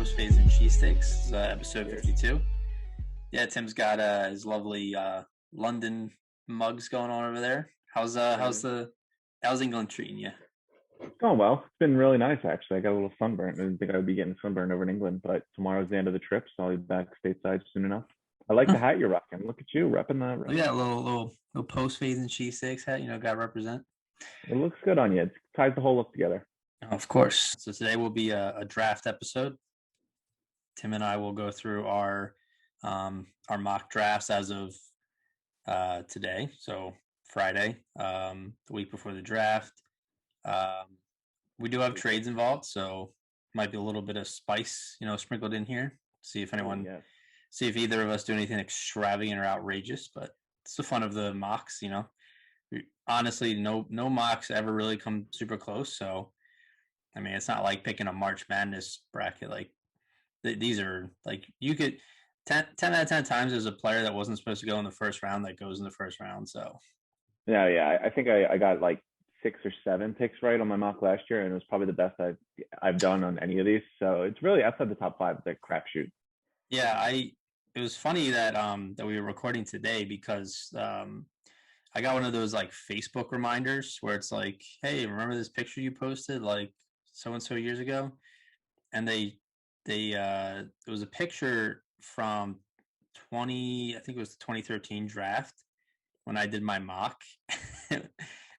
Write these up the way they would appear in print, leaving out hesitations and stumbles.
Post-Fades Cheesesteaks, episode 52. Yeah, Tim's got his lovely London mugs going on over there. How's England treating you? Oh, well, it's been really nice, actually. I got a little sunburn. I didn't think I would be getting sunburned over in England, but tomorrow's the end of the trip, so I'll be back stateside soon enough. I like the hat you're rocking. Look at you, repping that. Yeah, little Post-Fades Cheesesteaks hat, got to represent. It looks good on you. It ties the whole look together. Of course. So today will be a draft episode. Tim and I will go through our mock drafts as of today, so Friday, the week before the draft. We do have trades involved, so might be a little bit of spice, sprinkled in here. See if either of us do anything extravagant or outrageous, but it's the fun of the mocks, Honestly, no mocks ever really come super close, so I mean, it's not like picking a March Madness bracket. Like these are like you could 10 out of 10 times there's a player that wasn't supposed to go in the first round that goes in the first round. So yeah, I think I got like 6 or 7 picks right on my mock last year, and it was probably the best I've done on any of these. So it's really outside the top 5. It's like crapshoot. Yeah, it was funny that we were recording today because I got one of those like Facebook reminders where it's like, hey, remember this picture you posted like so and so years ago? And it was a picture from I think it was the 2013 draft when I did my mock. It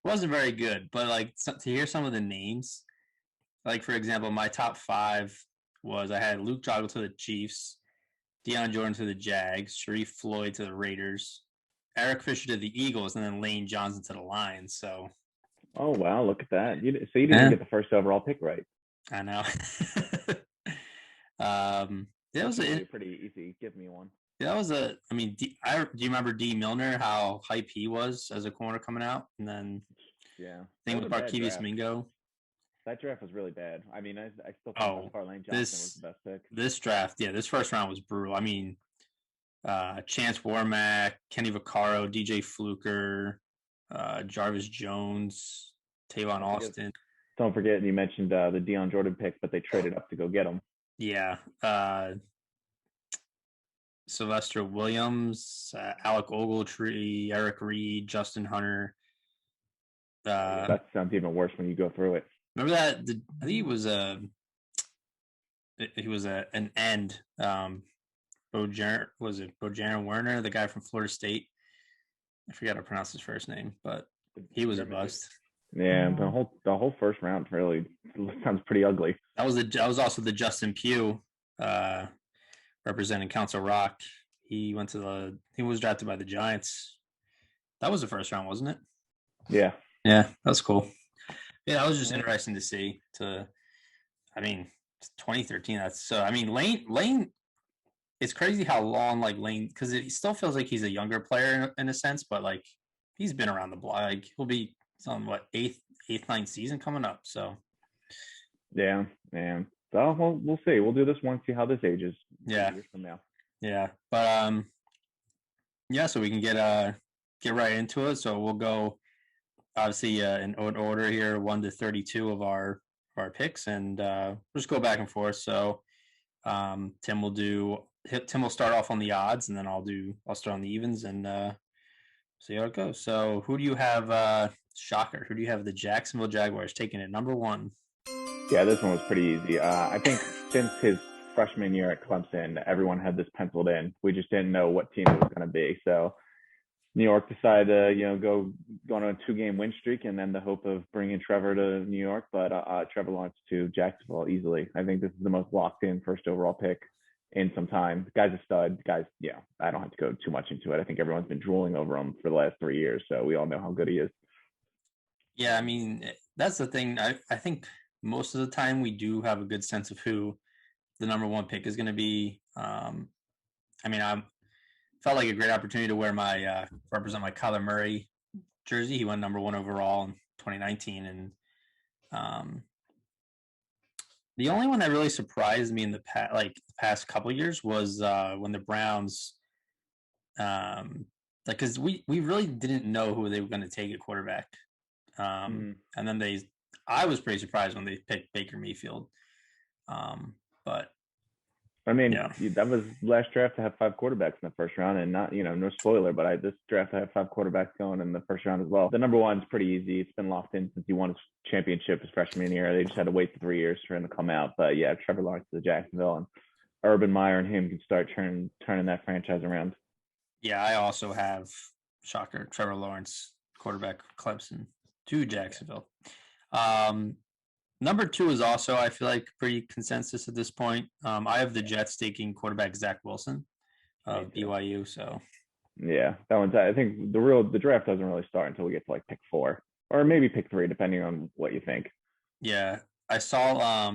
wasn't very good, but like to hear some of the names, like for example, my top 5 was I had Luke Joggle to the Chiefs, Deion Jordan to the Jags, Sharif Floyd to the Raiders, Eric Fisher to the Eagles, and then Lane Johnson to the Lions. So, oh wow, look at that! So you didn't get the first overall pick right. I know. That was pretty easy. Give me one. That was do you remember D. Milner? How hype he was as a corner coming out, and then thing with Barkevius Mingo. That draft was really bad. I mean, I still think Lane Johnson was the best pick. This draft, this first round was brutal. I mean, Chance Warmack, Kenny Vaccaro, DJ Fluker, Jarvis Jones, Tavon Austin. Don't forget, you mentioned the Deion Jordan pick, but they traded up to go get him. Yeah. Sylvester Williams, Alec Ogletree, Eric Reed, Justin Hunter. That sounds even worse when you go through it. Remember that? I think he was an end. Bojaron Werner, the guy from Florida State? I forgot to pronounce his first name, but he was a bust. Yeah, the whole first round really sounds pretty ugly. That was also the Justin Pugh, representing Council Rock. He was drafted by the Giants. That was the first round, wasn't it? Yeah, that's cool. Yeah, that was just interesting to see. 2013. Lane. It's crazy how long Lane, because it still feels like he's a younger player in a sense, but like he's been around the block. Like he'll be on eighth, ninth season coming up. So yeah. So we'll see. We'll do this one, see how this ages. Yeah. Years from now. Yeah, but so we can get right into it. So we'll go obviously in order here, 1 to 32 of our picks, and we'll just go back and forth. So Tim will start off on the odds, and then I'll start on the evens and see how it goes. So who do you have? Shocker. Who do you have? The Jacksonville Jaguars taking it number 1. Yeah, this one was pretty easy. I think since his freshman year at Clemson, everyone had this penciled in. We just didn't know what team it was going to be. So New York decided to, go on a 2-game win streak, and then the hope of bringing Trevor to New York. But Trevor launched to Jacksonville easily. I think this is the most locked-in first overall pick in some time. The guy's a stud. I don't have to go too much into it. I think everyone's been drooling over him for the last 3 years, so we all know how good he is. Yeah, I mean, that's the thing. I think most of the time we do have a good sense of who the number 1 pick is going to be. I felt like a great opportunity to wear my represent my Kyler Murray jersey. He went number 1 overall in 2019, and the only one that really surprised me in the past couple of years was when the Browns, because we really didn't know who they were going to take at quarterback, and then I was pretty surprised when they picked Baker Mayfield, but I mean, Yeah. that was last draft to have 5 quarterbacks in the first round, and not, no spoiler, but this draft I have 5 quarterbacks going in the first round as well. The number one's pretty easy. It's been locked in since he won his championship his freshman year. They just had to wait for 3 years for him to come out. But yeah, Trevor Lawrence to Jacksonville, and Urban Meyer and him can start turning that franchise around. Yeah, I also have, shocker, Trevor Lawrence, quarterback Clemson to Jacksonville. Number 2 is also, I feel like, pretty consensus at this point. I have the Jets taking quarterback Zach Wilson of BYU. So yeah, that one's. I think the draft doesn't really start until we get to like pick 4 or maybe pick 3, depending on what you think. yeah, I saw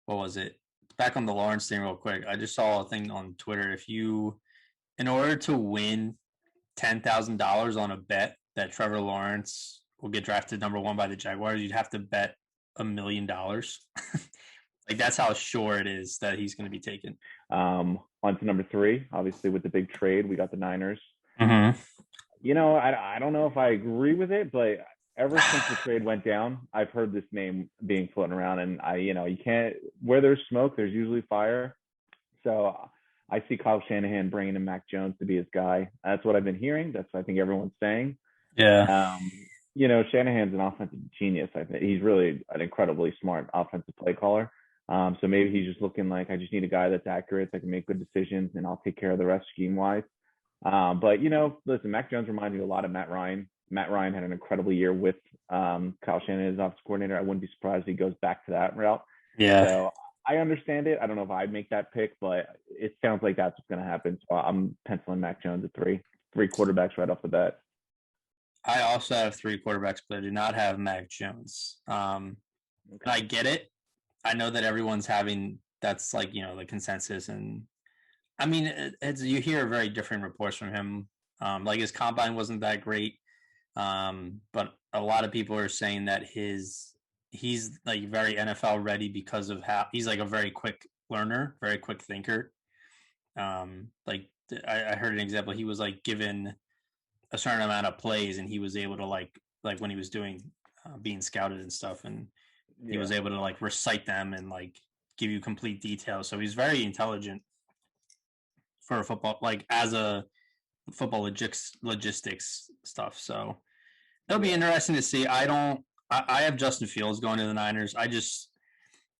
what was it? Back on the Lawrence thing, real quick. I just saw a thing on Twitter. In order to win $10,000 on a bet that Trevor Lawrence will get drafted number 1 by the Jaguars, you'd have to bet $1 million. Like, that's how sure it is that he's going to be taken. On to number 3, obviously with the big trade, we got the Niners. Mm-hmm. I don't know if I agree with it, but ever since the trade went down, I've heard this name being floating around, and you can't, where there's smoke, there's usually fire. So I see Kyle Shanahan bringing in Mac Jones to be his guy. That's what I've been hearing. That's what I think everyone's saying. Yeah. Shanahan's an offensive genius. I think he's really an incredibly smart offensive play caller. So maybe he's just looking like, I just need a guy that's accurate, that can make good decisions, and I'll take care of the rest scheme wise. But listen, Mac Jones reminds me a lot of Matt Ryan. Matt Ryan had an incredible year with Kyle Shanahan as offensive coordinator. I wouldn't be surprised if he goes back to that route. Yeah. So I understand it. I don't know if I'd make that pick, but it sounds like that's what's going to happen. So I'm penciling Mac Jones at 3 quarterbacks right off the bat. I also have 3 quarterbacks, but I do not have Mac Jones. Okay. I get it. I know that everyone's having, that's like, the consensus. And I mean, you hear very different reports from him. Like, his combine wasn't that great. But a lot of people are saying that he's like very NFL ready because of how he's like a very quick learner, very quick thinker. Like, I heard an example. He was like given a certain amount of plays, and he was able to like when he was doing being scouted and stuff, and he was able to like recite them and like give you complete details. So he's very intelligent for a football, like as a football logistics stuff. So it'll be interesting to see. I have Justin Fields going to the Niners. I just,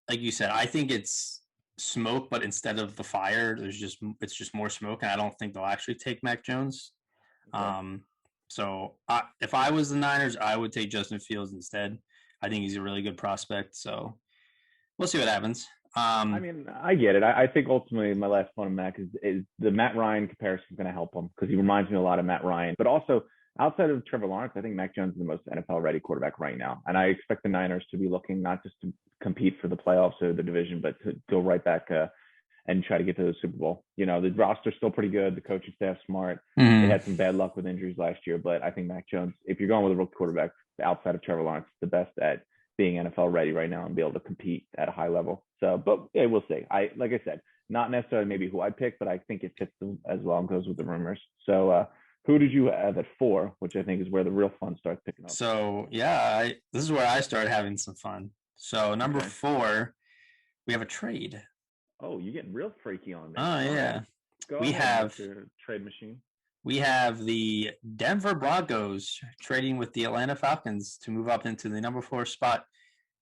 like you said, I think it's smoke, but instead of the fire, it's just more smoke, and I don't think they'll actually take Mac Jones. Okay. So if I was the Niners, I would take Justin Fields instead. I think he's a really good prospect. So we'll see what happens. I mean, I get it. I think ultimately my last point on Mac is the Matt Ryan comparison is going to help him because he reminds me a lot of Matt Ryan. But also, outside of Trevor Lawrence, I think Mac Jones is the most NFL-ready quarterback right now. And I expect the Niners to be looking not just to compete for the playoffs or the division, but to go right back and try to get to the Super Bowl. The roster's still pretty good. The coaching staff's smart. Mm-hmm. They had some bad luck with injuries last year, but I think Mac Jones, if you're going with a rookie quarterback outside of Trevor Lawrence, is the best at being NFL ready right now and be able to compete at a high level. So, but yeah, we'll see. Like I said, not necessarily maybe who I pick, but I think it fits them as well and goes with the rumors. So, who did you have at 4, which I think is where the real fun starts picking up? So, yeah, this is where I started having some fun. So, number 4, we have a trade. Oh, you're getting real freaky on me. Oh, yeah. We have trade machine. We have the Denver Broncos trading with the Atlanta Falcons to move up into the number 4 spot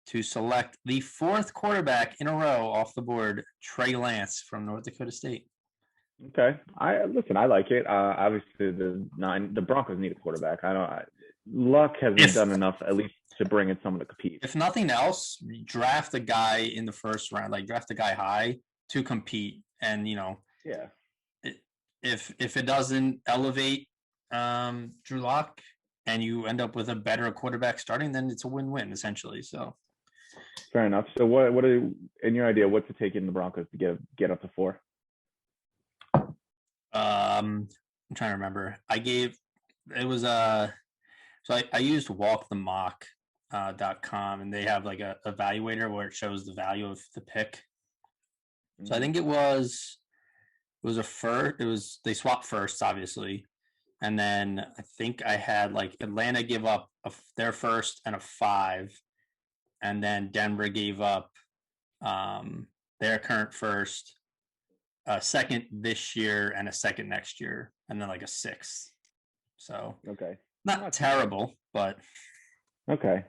to select the 4th quarterback in a row off the board, Trey Lance from North Dakota State. Okay, I like it. Obviously, the Broncos need a quarterback. Luck hasn't done enough, at least to bring in someone to compete. If nothing else, draft a guy in the first round, like draft a guy high to compete, and yeah. If it doesn't elevate Drew Lock and you end up with a better quarterback starting, then it's a win-win essentially. So fair enough. So what are, in your idea, what's it take in the Broncos to get up to 4? I'm trying to remember. I used walkthemock.com and they have like a evaluator where it shows the value of the pick. So I think it was a first. They swapped firsts, obviously, and then I think I had like Atlanta give up their first and a 5, and then Denver gave up their current first, a second this year, and a second next year, and then like a sixth. So Okay. not terrible, but okay.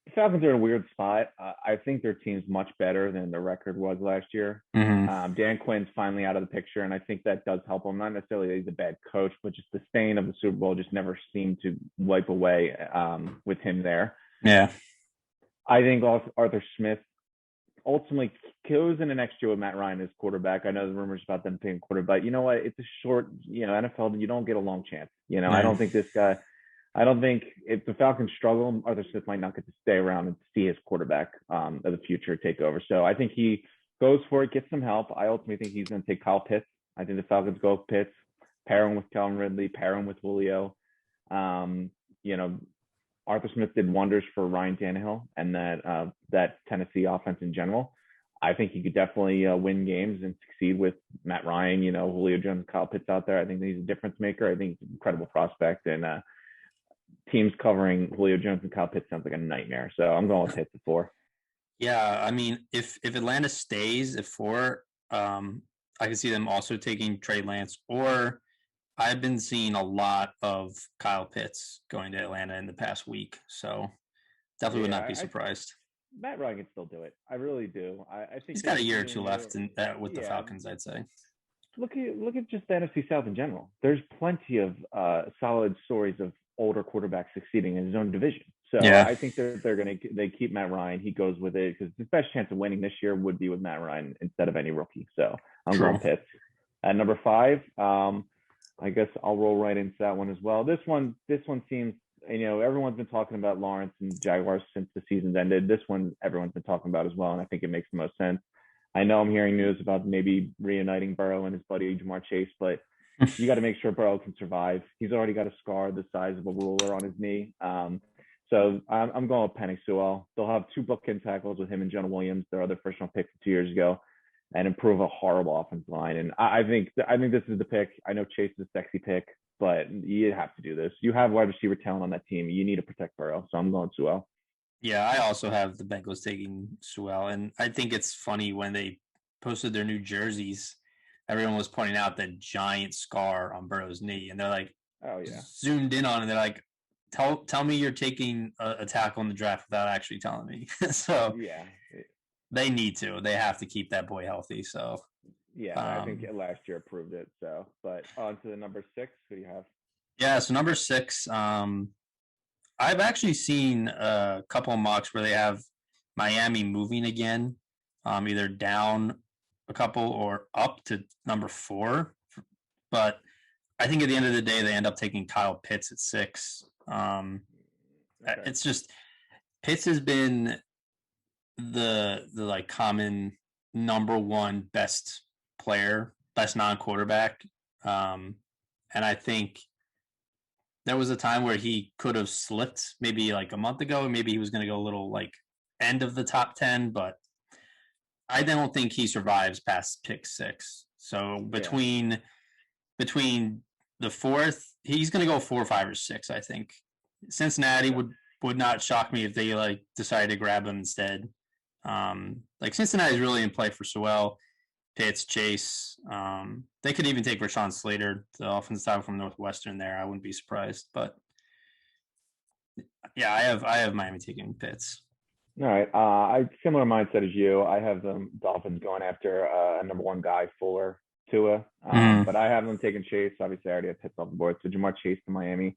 The Falcons are in a weird spot. I think their team's much better than the record was last year. Dan Quinn's finally out of the picture, and I think that does help him. Not necessarily that he's a bad coach, but just the stain of the Super Bowl just never seemed to wipe away with him there. Yeah. I think Arthur Smith ultimately goes in the next year with Matt Ryan as quarterback. I know the rumors about them paying quarterback. You know what? It's a short, NFL, you don't get a long chance. I don't think this guy – I don't think if the Falcons struggle, Arthur Smith might not get to stay around and see his quarterback of the future take over. So I think he goes for it, gets some help. I ultimately think he's going to take Kyle Pitts. I think the Falcons go with Pitts, pair him with Calvin Ridley, pair him with Julio. Arthur Smith did wonders for Ryan Tannehill and that Tennessee offense in general. I think he could definitely win games and succeed with Matt Ryan, Julio Jones, Kyle Pitts out there. I think he's a difference maker. I think he's an incredible prospect, and teams covering Julio Jones and Kyle Pitts sounds like a nightmare. So I'm going with Pitts at 4. Yeah, I mean, if Atlanta stays at 4, I can see them also taking Trey Lance, or I've been seeing a lot of Kyle Pitts going to Atlanta in the past week. So definitely would not be surprised. Matt Ryan can still do it. I really do. I think he's got a year or two left with the Falcons, I'd say. Look at just the NFC South in general. There's plenty of solid stories of older quarterbacks succeeding in his own division. So I think they keep Matt Ryan. He goes with it because the best chance of winning this year would be with Matt Ryan instead of any rookie. So I'm going Pitts. At number 5, I guess I'll roll right into that one as well. This one seems, everyone's been talking about Lawrence and Jaguars since the season's ended. This one everyone's been talking about as well, and I think it makes the most sense. I know I'm hearing news about maybe reuniting Burrow and his buddy Jamar Chase, but you got to make sure Burrow can survive. He's already got a scar the size of a ruler on his knee. So I'm going with Penei Sewell. They'll have 2 bookend tackles with him and Jonah Williams, their other first-round pick 2 years ago, and improve a horrible offensive line. And I think this is the pick. I know Chase is a sexy pick, but you have to do this. You have wide receiver talent on that team. You need to protect Burrow. So I'm going Sewell. Yeah, I also have the Bengals taking Sewell. And I think it's funny when they posted their new jerseys, everyone was pointing out that giant scar on Burrow's knee. And they're like, oh yeah, zoomed in on it. And they're like, tell me you're taking a tackle in the draft without actually telling me. So yeah, they need to. They have to keep that boy healthy. So yeah, I think last year proved it. So, but on to the number 6. Who do you have? Yeah, so number 6, I've actually seen a couple of mocks where they have Miami moving again, either down a couple or up to number 4. But I think at the end of the day, they end up taking Kyle Pitts at 6. It's just Pitts has been the like common number 1 best player, best non-quarterback. And I think there was a time where he could have slipped maybe like a month ago. Maybe he was going to go a little like end of the top 10, but I don't think he survives past pick 6. So between the 4th, he's going to go 4, 5, or 6, I think. Cincinnati would not shock me if they like decided to grab him instead. Like Cincinnati is really in play for Sewell, Pitts, Chase. They could even take Rashawn Slater, the offensive tackle from Northwestern there. I wouldn't be surprised. But yeah, I have Miami taking Pitts. All right. I similar mindset as you. I have the Dolphins going after a number 1 guy, Fuller, Tua. But I have them taking Chase. Obviously, I already have Pitts off the board. So Jamar Chase to Miami.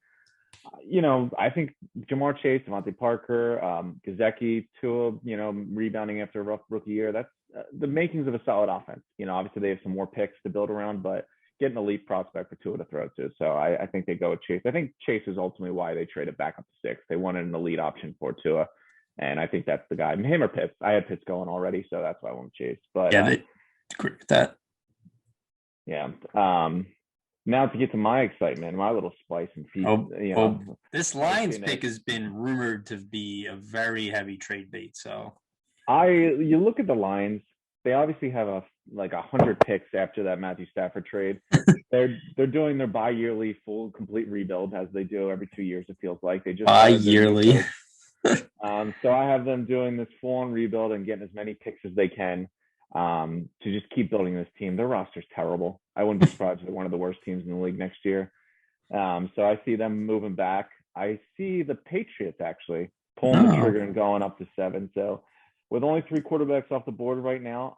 I think Jamar Chase, Devontae Parker, Gesicki, Tua, rebounding after a rough rookie year. That's the makings of a solid offense. Obviously they have some more picks to build around, but get an elite prospect for Tua to throw to. So I think they go with Chase. I think Chase is ultimately why they traded back up to 6. They wanted an elite option for Tua. And I think that's the guy. Him or Pitts. I had Pitts going already, so that's why I went Chase. But yeah, they agree with that. Yeah. Now to get to my excitement, my little spice and feast. This Lions pick has been rumored to be a very heavy trade bait. So you look at the Lions, they obviously have 100 picks after that Matthew Stafford trade. They're doing their bi-yearly full complete rebuild as they do every 2 years. It feels like they just bi-yearly. So I have them doing this full-on rebuild and getting as many picks as they can to just keep building this team. Their roster's terrible. I wouldn't be surprised if they're one of the worst teams in the league next year. So I see them moving back. I see the Patriots actually pulling the trigger and going up to 7. So with only 3 quarterbacks off the board right now,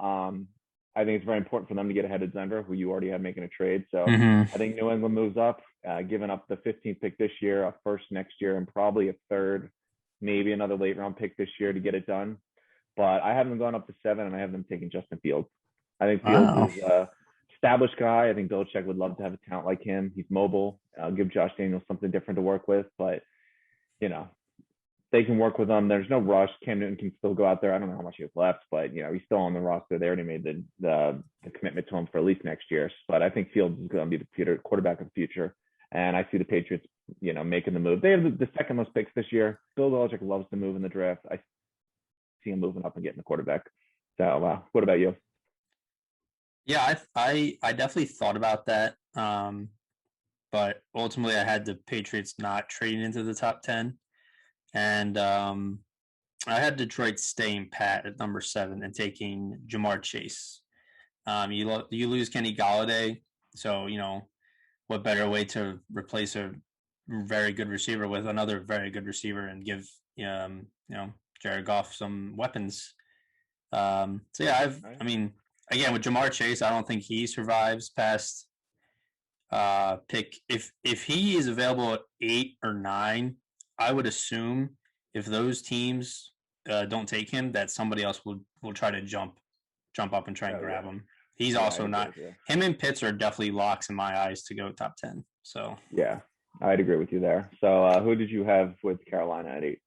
I think it's very important for them to get ahead of Denver, who you already have making a trade. So I think New England moves up, giving up the 15th pick this year, a first next year, and probably a third, maybe another late round pick this year to get it done. But I have them going up to 7, and I have them taking Justin Fields. I think Fields is a established guy. I think Belichick would love to have a talent like him. He's mobile. Give Josh Daniels something different to work with, but they can work with him. There's no rush. Cam Newton can still go out there. I don't know how much he has left, but he's still on the roster. They already made the commitment to him for at least next year. But I think Fields is going to be the quarterback of the future. And I see the Patriots, making the move. They have the second most picks this year. Bill Belichick loves to move in the draft. I see him moving up and getting the quarterback. So, what about you? Yeah, I definitely thought about that. But ultimately, I had the Patriots not trading into the top 10. And I had Detroit staying pat at number 7 and taking Jamar Chase. You lose Kenny Galladay, so what better way to replace a very good receiver with another very good receiver and give Jared Goff some weapons. So yeah, again with Jamar Chase, I don't think he survives past pick. If he is available at 8 or 9. I would assume if those teams don't take him, that somebody else will try to jump up and try and grab him. He's also not. Him and Pitts are definitely locks in my eyes to go top 10. So yeah, I'd agree with you there. So who did you have with Carolina at 8?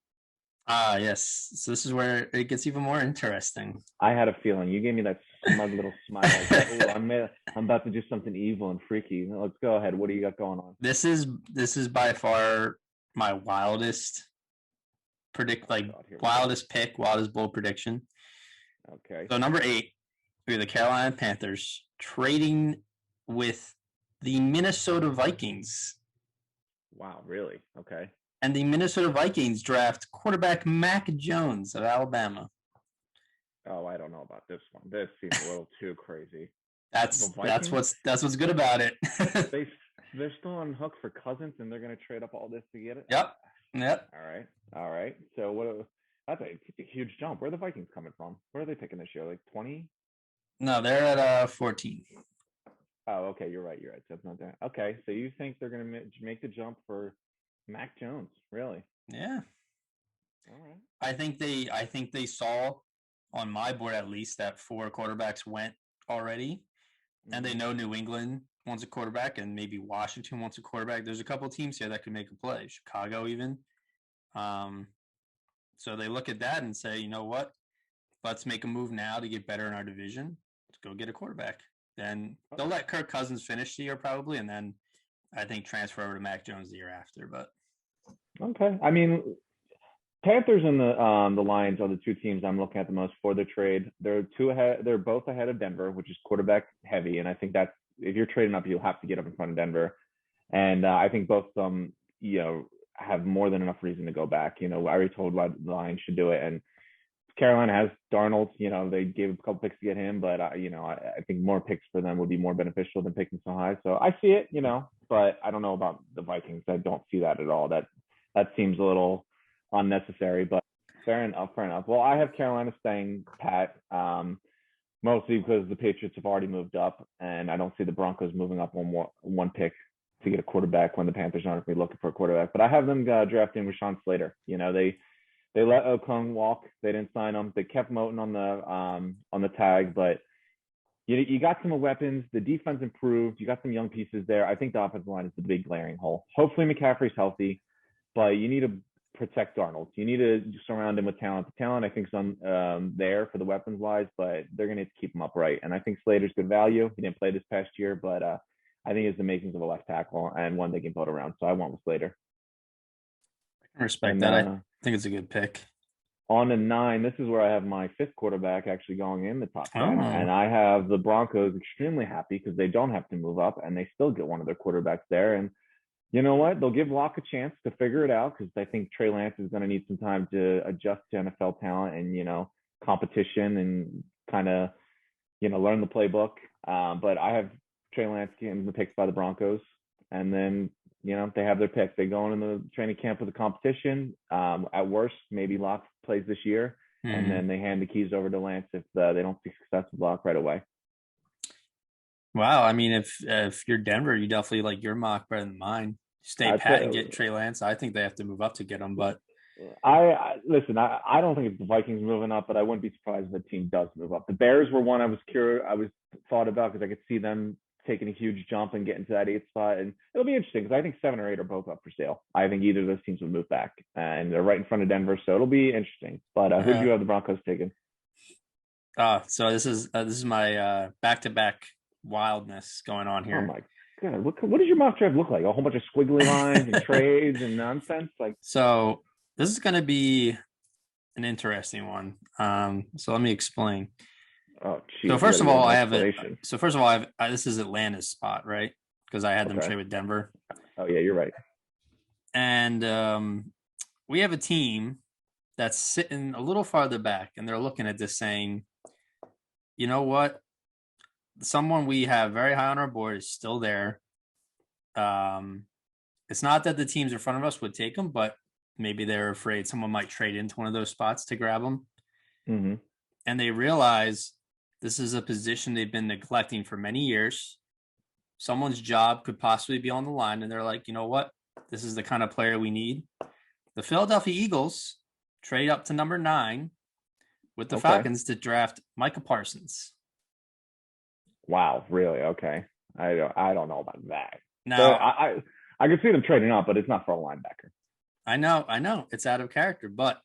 Yes. So this is where it gets even more interesting. I had a feeling. You gave me that smug little smile. Like, I'm about to do something evil and freaky. Let's go ahead. What do you got going on? This is by far my wildest wildest pick, wildest bold prediction. Okay. So number 8, we have the Carolina Panthers trading with the Minnesota Vikings. Wow, really? Okay. And the Minnesota Vikings draft quarterback Mac Jones of Alabama. Oh, I don't know about this one. This seems a little too crazy. That's what's good about it. They're still on hook for Cousins, and they're going to trade up all this to get it? Yep. All right. So that's a huge jump. Where are the Vikings coming from? Where are they picking this year? Like 20? No, they're at 14. Oh, okay. You're right. So it's not that. Okay. So you think they're going to make the jump for Mac Jones? Really? Yeah. All right. I think they saw on my board at least that 4 quarterbacks went already, and they know New England wants a quarterback, and maybe Washington wants a quarterback. There's a couple of teams here that could make a play, Chicago even. So they look at that and say, you know what? Let's make a move now to get better in our division. Let's go get a quarterback. Then they'll let Kirk Cousins finish the year probably, and then I think transfer over to Mac Jones the year after. But okay, Panthers and the Lions are the 2 teams I'm looking at the most for the trade. They're both ahead of Denver, which is quarterback heavy, and I think that's if you're trading up, you'll have to get up in front of Denver. And I think both of them, have more than enough reason to go back. I already told why the Lions should do it, and Carolina has Darnold. They gave a couple picks to get him, but I think more picks for them would be more beneficial than picking so high. So I see it, but I don't know about the Vikings. I don't see that at all. That seems a little unnecessary, but fair enough. Well, I have Carolina staying pat, mostly because the Patriots have already moved up, and I don't see the Broncos moving up one pick to get a quarterback when the Panthers aren't really looking for a quarterback. But I have them drafting Rashawn Slater. They let Okung walk. They didn't sign him. They kept Moten on the tag, but you got some weapons. The defense improved. You got some young pieces there. I think the offensive line is the big glaring hole. Hopefully McCaffrey's healthy, but you need to protect Darnold. You need to surround him with talent. The talent, I think, is on there for the weapons wise, but they're going to keep him upright. And I think Slater's good value. He didn't play this past year, but I think he has the makings of a left tackle and one they can build around. So I went with Slater. I respect that. I think it's a good pick. On to 9, this is where I have my 5th quarterback actually going in the top 10. And I have the Broncos extremely happy because they don't have to move up and they still get one of their quarterbacks there. And You know what? They'll give Locke a chance to figure it out because I think Trey Lance is going to need some time to adjust to NFL talent and, competition and kind of, learn the playbook. But I have Trey Lance getting the picks by the Broncos. And then, they have their pick. They go in the training camp with the competition. At worst, maybe Locke plays this year. Mm-hmm. And then they hand the keys over to Lance if they don't see success with Locke right away. Wow. I mean, if you're Denver, you definitely like your mock better than mine. Stay pat and get Trey Lance. I think they have to move up to get him, but I listen. I don't think it's the Vikings moving up, but I wouldn't be surprised if the team does move up. The Bears were one I was thought about because I could see them taking a huge jump and getting to that 8th spot, and it'll be interesting because I think 7 or 8 are both up for sale. I think either of those teams would move back, and they're right in front of Denver, so it'll be interesting. But who do you have the Broncos taking? So this is my back-to-back wildness going on here. Oh my God, what does your mock draft look like? A whole bunch of squiggly lines and trades and nonsense? So this is going to be an interesting one. So let me explain. Oh, geez, so first of all, I have this is Atlanta's spot, right? Because I had them trade with Denver. Oh yeah, you're right. And we have a team that's sitting a little farther back, and they're looking at this saying, you know what? Someone we have very high on our board is still there. It's not that the teams in front of us would take them, but maybe they're afraid someone might trade into one of those spots to grab them. Mm-hmm. And they realize this is a position they've been neglecting for many years. Someone's job could possibly be on the line, and they're like, you know what? This is the kind of player we need. The Philadelphia Eagles trade up to number 9 with the Falcons to draft Micah Parsons. Wow, really? Okay. I don't know about that. Now, so I could see them trading up, but it's not for a linebacker. I know. It's out of character, but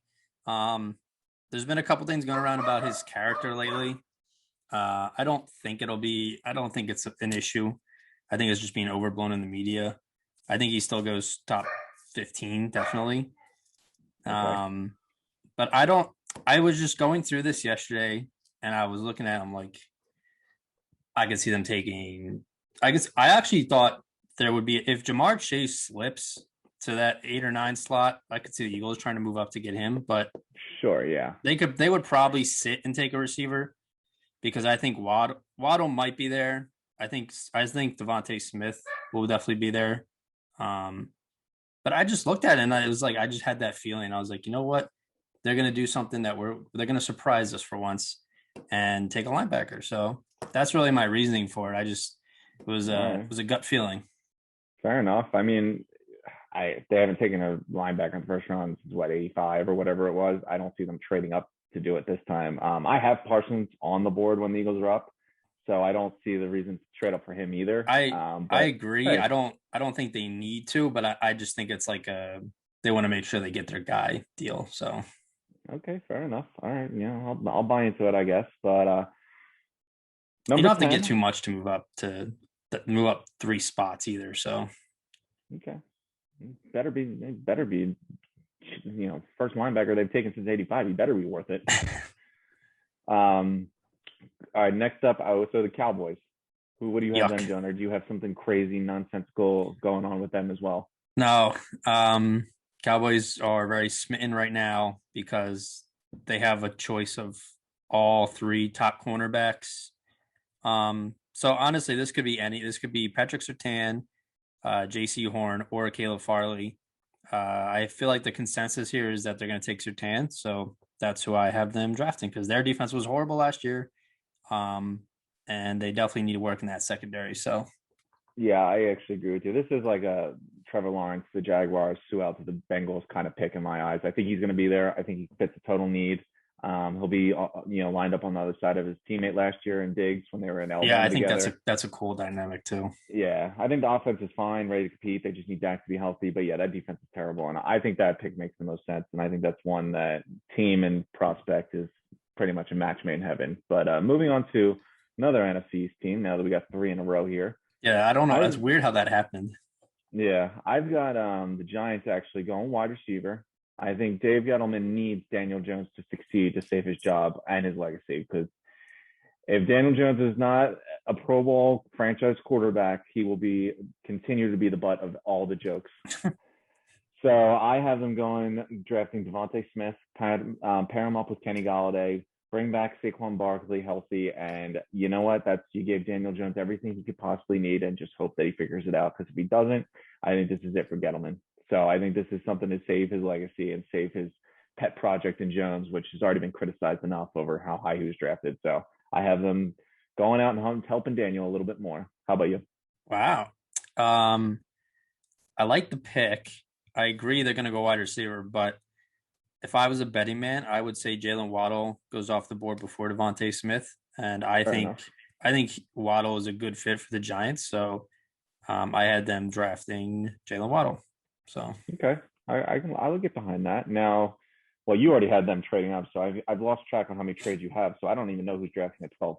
there's been a couple things going around about his character lately. I don't think it's an issue. I think it's just being overblown in the media. I think he still goes top 15, definitely. Okay. But I was just going through this yesterday, and I was looking at him like, I could see them taking. I actually thought there would be, if Jamar Chase slips to that 8 or 9 slot, I could see the Eagles trying to move up to get him. But sure, yeah, they would probably sit and take a receiver because I think Waddle might be there. I think Devontae Smith will definitely be there. But I just looked at it and it was like I just had that feeling. I was like, you know what? They're going to do something that they're going to surprise us for once and take a linebacker. So that's really my reasoning for it. It was a gut feeling. Fair enough. I mean, they haven't taken a linebacker in the first round since 85 or whatever it was. I don't see them trading up to do it this time. I have Parsons on the board when the Eagles are up, so I don't see the reason to trade up for him either. I agree. Hey. I don't think they need to, but I just think it's like they want to make sure they get their guy deal. So okay, fair enough. All right, I'll buy into it, I guess. But you don't have to get too much to move up 3 spots either. So okay, better be first linebacker they've taken since 85. He better be worth it. All right, next up, so the Cowboys. What do you have them doing, or do you have something crazy, nonsensical going on with them as well? No, Cowboys are very smitten right now because they have a choice of all 3 top cornerbacks. So honestly, this could be any. This could be Patrick Surtain, J.C. Horn, or Caleb Farley. I feel like the consensus here is that they're going to take Surtain, so that's who I have them drafting because their defense was horrible last year, and they definitely need to work in that secondary. So, yeah, I actually agree with you. This is like a Trevor Lawrence, the Jaguars, Sue out to the Bengals kind of pick in my eyes. I think he's going to be there. I think he fits a total need. He'll be lined up on the other side of his teammate last year in Diggs when they were in Alabama. Yeah, I think together. that's a cool dynamic too. Yeah, I think the offense is fine, ready to compete. They just need Dak to be healthy. But yeah, that defense is terrible, and I think that pick makes the most sense. And I think that's one that team and prospect is pretty much a match made in heaven. But moving on to another NFC East team. Now that we got 3 in a row here. Yeah, I don't know. It's weird how that happened. Yeah, I've got the Giants actually going wide receiver. I think Dave Gettleman needs Daniel Jones to succeed to save his job and his legacy because If Daniel Jones is not a Pro Bowl franchise quarterback, he will continue to be the butt of all the jokes. So I have them drafting Devontae Smith, pair him up with Kenny Golladay, bring back Saquon Barkley healthy, and you know what? You gave Daniel Jones everything he could possibly need, and just hope that he figures it out. Because if he doesn't, I think this is it for Gettleman. So I think this is something to save his legacy and save his pet project in Jones, which has already been criticized enough over how high he was drafted. So I have them going out and helping Daniel a little bit more. How about you? Wow. I like the pick. I agree they're going to go wide receiver, but if I was a betting man, I would say Jalen Waddle goes off the board before Devontae Smith, and I think Waddle is a good fit for the Giants. So I had them drafting Jalen Waddle. So okay, I will get behind that. Now, well, you already had them trading up, so I've lost track on how many trades you have, so I don't even know who's drafting at 12.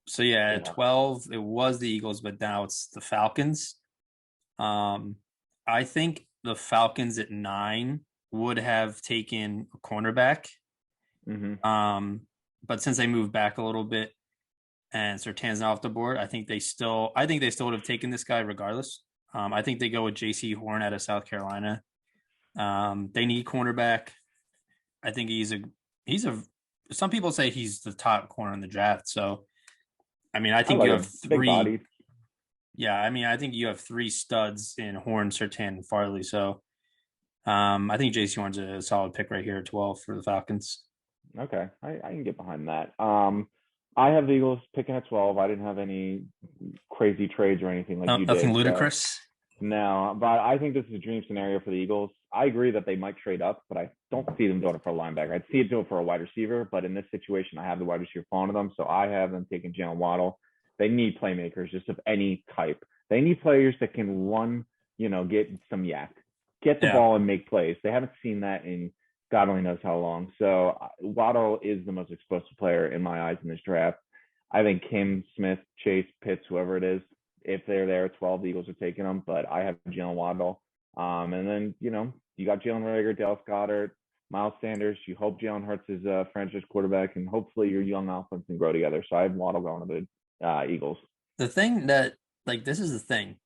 So yeah, at 12 it was the Eagles, but now it's the Falcons. I think the Falcons at 9 would have taken a cornerback. Mm-hmm. But since they moved back a little bit and Surtain's not off the board, I think they still would have taken this guy regardless. I think they go with J.C. Horn out of South Carolina. They need cornerback. I think he's a. Some people say he's the top corner in the draft. So, I mean, I think you have 3. Yeah, I mean, I think you have 3 studs in Horn, Surtain, and Farley. So, I think J.C. Horn's a solid pick right here at 12 for the Falcons. Okay, I can get behind that. I have the Eagles picking at 12. I didn't have any crazy trades or anything like you did. Nothing ludicrous. No, but I think this is a dream scenario for the Eagles. I agree that they might trade up, but I don't see them doing it for a linebacker. I'd see it do it for a wide receiver, but in this situation, I have the wide receiver falling to them, so I have them taking Jalen Waddle. They need playmakers just of any type. They need players that can run, get some yak, get the ball and make plays. They haven't seen that in God only knows how long. So Waddle is the most explosive player in my eyes in this draft. I think Kim, Smith, Chase, Pitts, whoever it is, if they're there at 12, the Eagles are taking them. But I have Jalen Waddle. And then, you got Jalen Reagor, Dallas Goedert, Miles Sanders. You hope Jalen Hurts is a franchise quarterback, and hopefully your young offense can grow together. So I have Waddle going to the Eagles. The thing that, this is the thing.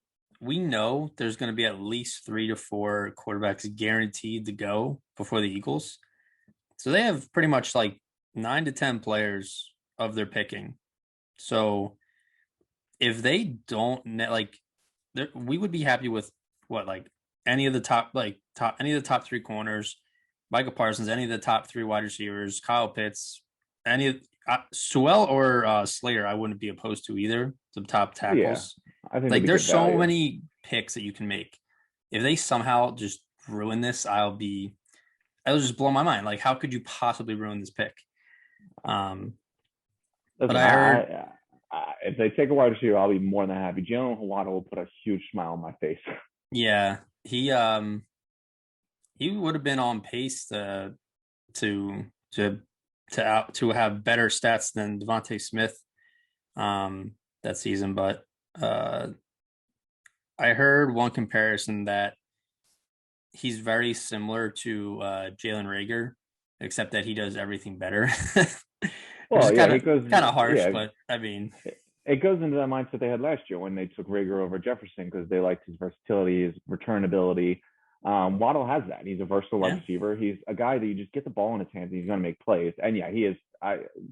We know there's going to be at least 3 to 4 quarterbacks guaranteed to go before the Eagles. So they have pretty much 9 to 10 players of their picking. So if they don't we would be happy with any of the top 3 corners, Micah Parsons, any of the top 3 wide receivers, Kyle Pitts, any of Sewell or Slayer, I wouldn't be opposed to either. The top tackles. Yeah, I think there's so many picks that you can make. If they somehow just ruin this, it'll just blow my mind. How could you possibly ruin this pick? But I heard if they take a wide receiver, I'll be more than happy. Jalen Waddle will put a huge smile on my face. Yeah, he would have been on pace to have better stats than Devontae Smith that season. But I heard one comparison that he's very similar to Jalen Reagor, except that he does everything better. Well, yeah, it goes kind of harsh, but I mean, it goes into that mindset they had last year when they took Reagor over Jefferson because they liked his versatility, his return ability. Waddle has that. He's a versatile wide receiver. He's a guy that you just get the ball in his hands and he's going to make plays. And yeah, he is.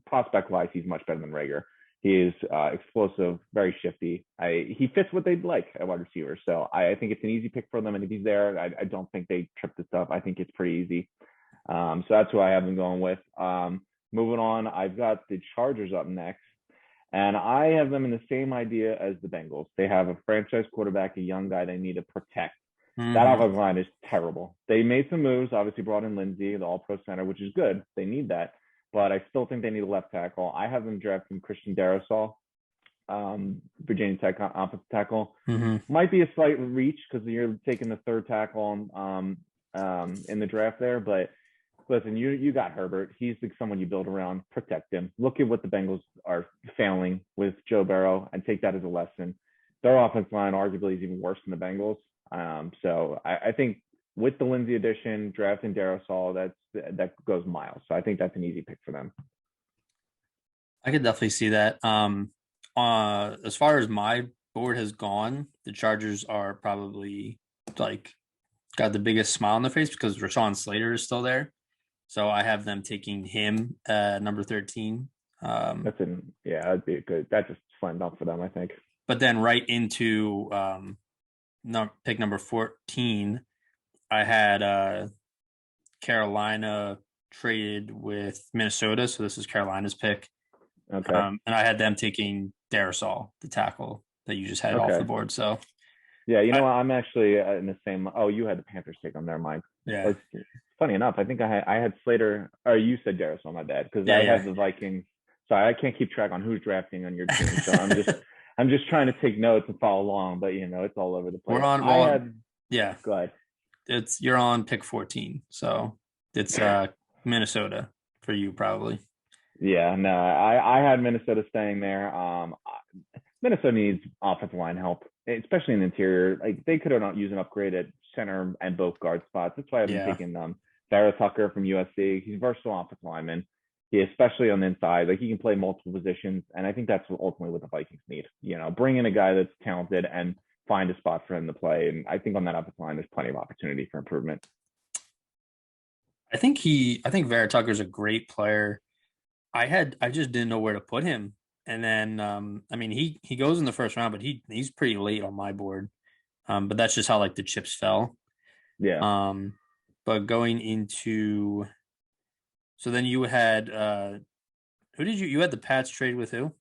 Prospect-wise, he's much better than Reagor. He is explosive, very shifty. He fits what they'd like at wide receiver. So I think it's an easy pick for them. And if he's there, I don't think they trip this up. I think it's pretty easy. So that's who I have them going with. Moving on, I've got the Chargers up next. And I have them in the same idea as the Bengals. They have a franchise quarterback, a young guy they need to protect. Mm-hmm. That offensive line is terrible. They made some moves, obviously brought in Lindsey, the all-pro center, which is good. They need that. But I still think they need a left tackle. I have them drafting Christian Darrisaw, Virginia Tech offensive tackle. Mm-hmm. Might be a slight reach because you're taking the third tackle in the draft there. But listen, you got Herbert. He's someone you build around. Protect him. Look at what the Bengals are failing with Joe Burrow and take that as a lesson. Their offensive line arguably is even worse than the Bengals. So I think with the Lindsey addition, drafting Darrisaw, that goes miles. So I think that's an easy pick for them. I could definitely see that. As far as my board has gone, the Chargers are probably like got the biggest smile on their face because Rashawn Slater is still there. So I have them taking him number 13. That'd be a good. That just slammed up for them, I think. But then right into pick number 14, I had Carolina traded with Minnesota. So this is Carolina's pick. Okay. And I had them taking Darrisaw, the tackle that you just had off the board. So yeah, you know what? I'm actually in the same. Oh, you had the Panthers take on their mind. Yeah. It's funny enough, I think I had Slater. Or you said Darrisaw, my bad, because I have the Vikings. Sorry, I can't keep track on who's drafting on your team, so I'm just trying to take notes and follow along. But it's all over the place. We're on. Go ahead. You're on pick 14, so it's Minnesota for you probably. Yeah, no, I had Minnesota staying there. Minnesota needs offensive line help, especially in the interior. Like they could have not used an upgrade at center and both guard spots. That's why I've been taking Vera Tucker from USC. He's a versatile offensive lineman. He, especially on the inside, like he can play multiple positions, and I think that's ultimately what the Vikings need. Bring in a guy that's talented and find a spot for him to play. And I think on that offensive line, there's plenty of opportunity for improvement. I think Vera Tucker's a great player. I just didn't know where to put him. And then he goes in the first round, but he's pretty late on my board. But that's just how like the chips fell. Yeah. But going into so then you had who did you had the Pats trade with who?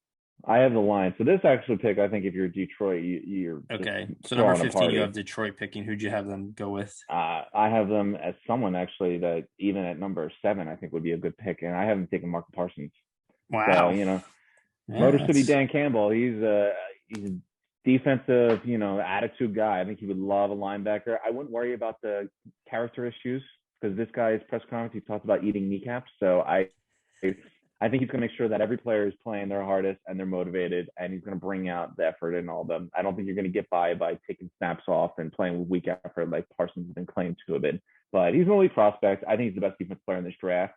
I have the Lions. So this actual pick, I think if you're Detroit, you're okay. So number 15, you have Detroit picking. Who'd you have them go with? I have them as someone actually that even at number 7, I think would be a good pick, and I haven't taken Mark Parsons. Wow. So Motor City Dan Campbell, he's a defensive, attitude guy. I think he would love a linebacker. I wouldn't worry about the character issues because this guy's press conference, he talked about eating kneecaps. So I think he's going to make sure that every player is playing their hardest and they're motivated, and he's going to bring out the effort in all of them. I don't think you're going to get by taking snaps off and playing with weak effort like Parsons has been claimed to have been. But he's an elite prospect. I think he's the best defensive player in this draft.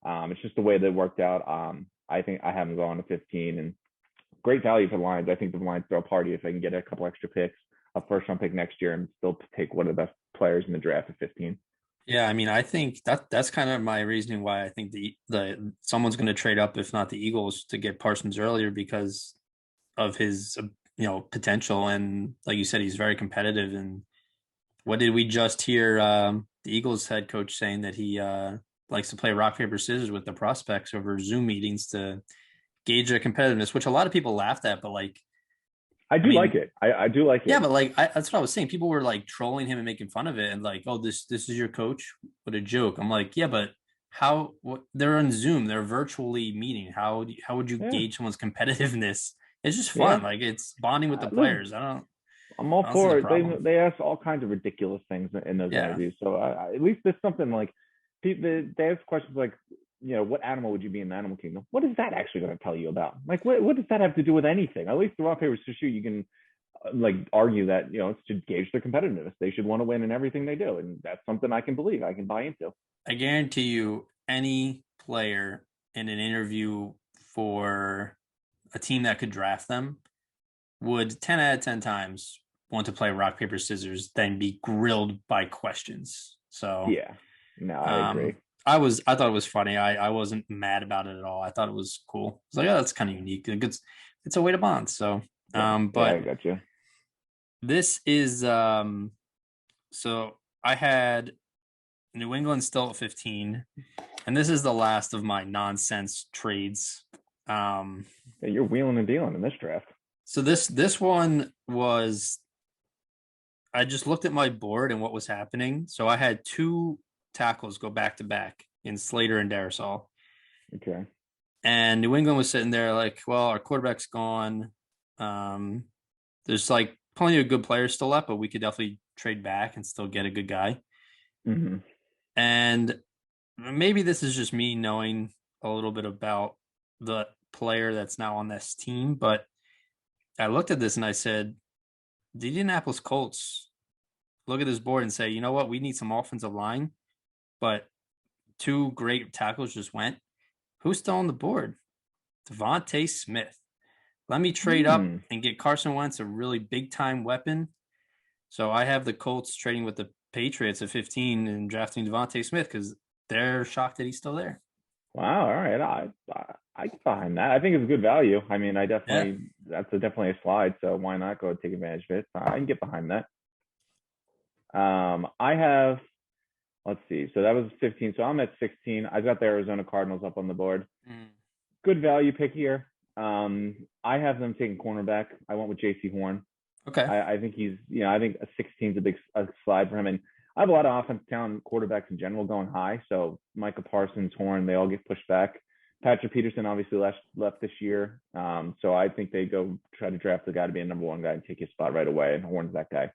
It's just the way that it worked out. I think I have him going to 15, and great value for the Lions. I think the Lions throw a party if they can get a couple extra picks, a first-round pick next year, and still take one of the best players in the draft at 15. Yeah, I think that's kind of my reasoning why I think the someone's going to trade up, if not the Eagles, to get Parsons earlier because of his potential, and like you said, he's very competitive. And what did we just hear? The Eagles head coach saying that he likes to play rock paper scissors with the prospects over Zoom meetings to gauge their competitiveness, which a lot of people laughed at, but I do like it. I do like it. Yeah, but that's what I was saying. People were trolling him and making fun of it, and oh, this is your coach. What a joke! I'm like, yeah, but how? They're on Zoom. They're virtually meeting. How would you gauge someone's competitiveness? It's just fun. It's bonding with the players. I'm all for it. They ask all kinds of ridiculous things in those interviews. So at least there's something they ask questions like, what animal would you be in the animal kingdom? What is that actually going to tell you about? What does that have to do with anything? At least the rock paper scissors, you can argue that it's to gauge their competitiveness. They should want to win in everything they do, and that's something I can believe. I can buy into. I guarantee you, any player in an interview for a team that could draft them would 10 out of 10 times want to play rock paper scissors than be grilled by questions. So yeah, no, I agree. I thought it was funny. I wasn't mad about it at all. I thought it was cool. It's that's kind of unique. It's a way to bond. So, but I got you. This is so I had New England still at 15, and this is the last of my nonsense trades. You're wheeling and dealing in this draft. So this one was, I just looked at my board and what was happening. So I had 2 tackles go back to back in Slater and Darrisaw. Okay. And New England was sitting there well, our quarterback's gone. There's plenty of good players still left, but we could definitely trade back and still get a good guy. Mm-hmm. And maybe this is just me knowing a little bit about the player that's now on this team, but I looked at this and I said, the Indianapolis Colts look at this board and say, you know what, we need some offensive line, but 2 great tackles just went. Who's still on the board? Devontae Smith. Let me trade up and get Carson Wentz a really big-time weapon. So I have the Colts trading with the Patriots at 15 and drafting Devontae Smith because they're shocked that he's still there. Wow. All right. I get behind that. I think it's a good value. I mean, that's definitely a slide. So why not go take advantage of it? I can get behind that. I have, let's see. So that was 15. So I'm at 16. I've got the Arizona Cardinals up on the board. Good value pick here. I have them taking cornerback. I went with J.C. Horn. Okay. I think I think a 16 is a slide for him. And I have a lot of offensive talent quarterbacks in general going high. So Micah Parsons, Horn, they all get pushed back. Patrick Peterson obviously left this year. So I think they go try to draft the guy to be a number one guy and take his spot right away. And Horn's that guy.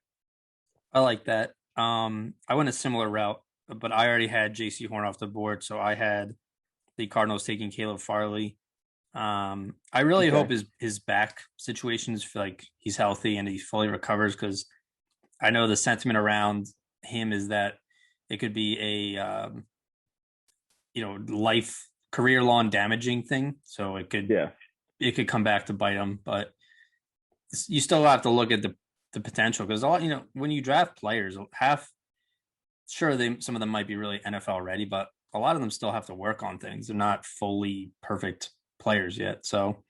I like that. I went a similar route, but I already had J.C. Horn off the board. So I had the Cardinals taking Caleb Farley. I really hope his back situation is like he's healthy and he fully recovers, because I know the sentiment around him is that it could be a career long damaging thing. So it could come back to bite him, but you still have to look at the potential, because when you draft players, some of them might be really NFL ready, but a lot of them still have to work on things. They're not fully perfect players yet. So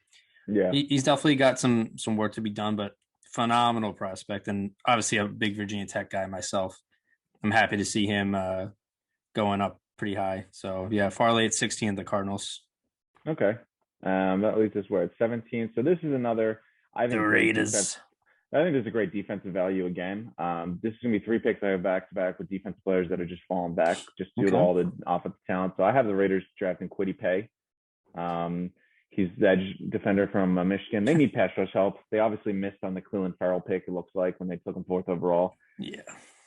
he's definitely got some work to be done, but phenomenal prospect. And obviously a big Virginia Tech guy myself. I'm happy to see him going up pretty high. So yeah, Farley at 16 at the Cardinals. Okay. That leads us where at 17. So this is another, I think, the Raiders. I think there's a great defensive value again. This is going to be 3 picks I have back-to-back with defensive players that are just falling back just due to all the offensive talent. So I have the Raiders drafting Kwity Paye. He's the edge defender from Michigan. They need pass rush help. They obviously missed on the Clelin Ferrell pick, it looks like, when they took him 4th overall. Yeah.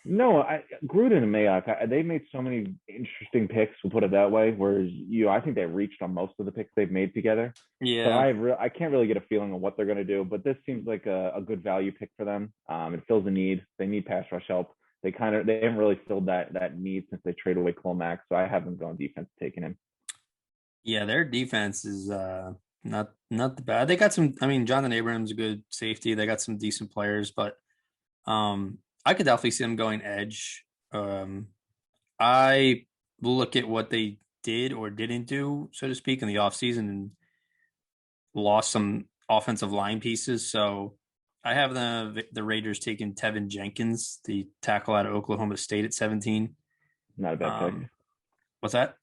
No, Gruden and Mayock, they made so many interesting picks, we'll put it that way, whereas I think they reached on most of the picks they've made together. Yeah. So I can't really get a feeling of what they're going to do, but this seems like a good value pick for them. It fills a need. They need pass rush help. They haven't really filled that need since they traded away Clomac, so I have them going defense taking him. Yeah, their defense is not the bad. They got some. I mean, Jonathan Abrams, a good safety. They got some decent players, but I could definitely see them going edge. I will look at what they did or didn't do, so to speak, in the offseason and lost some offensive line pieces. So I have the Raiders taking Tevin Jenkins, the tackle out of Oklahoma State, at 17. Not a bad pick. What's that?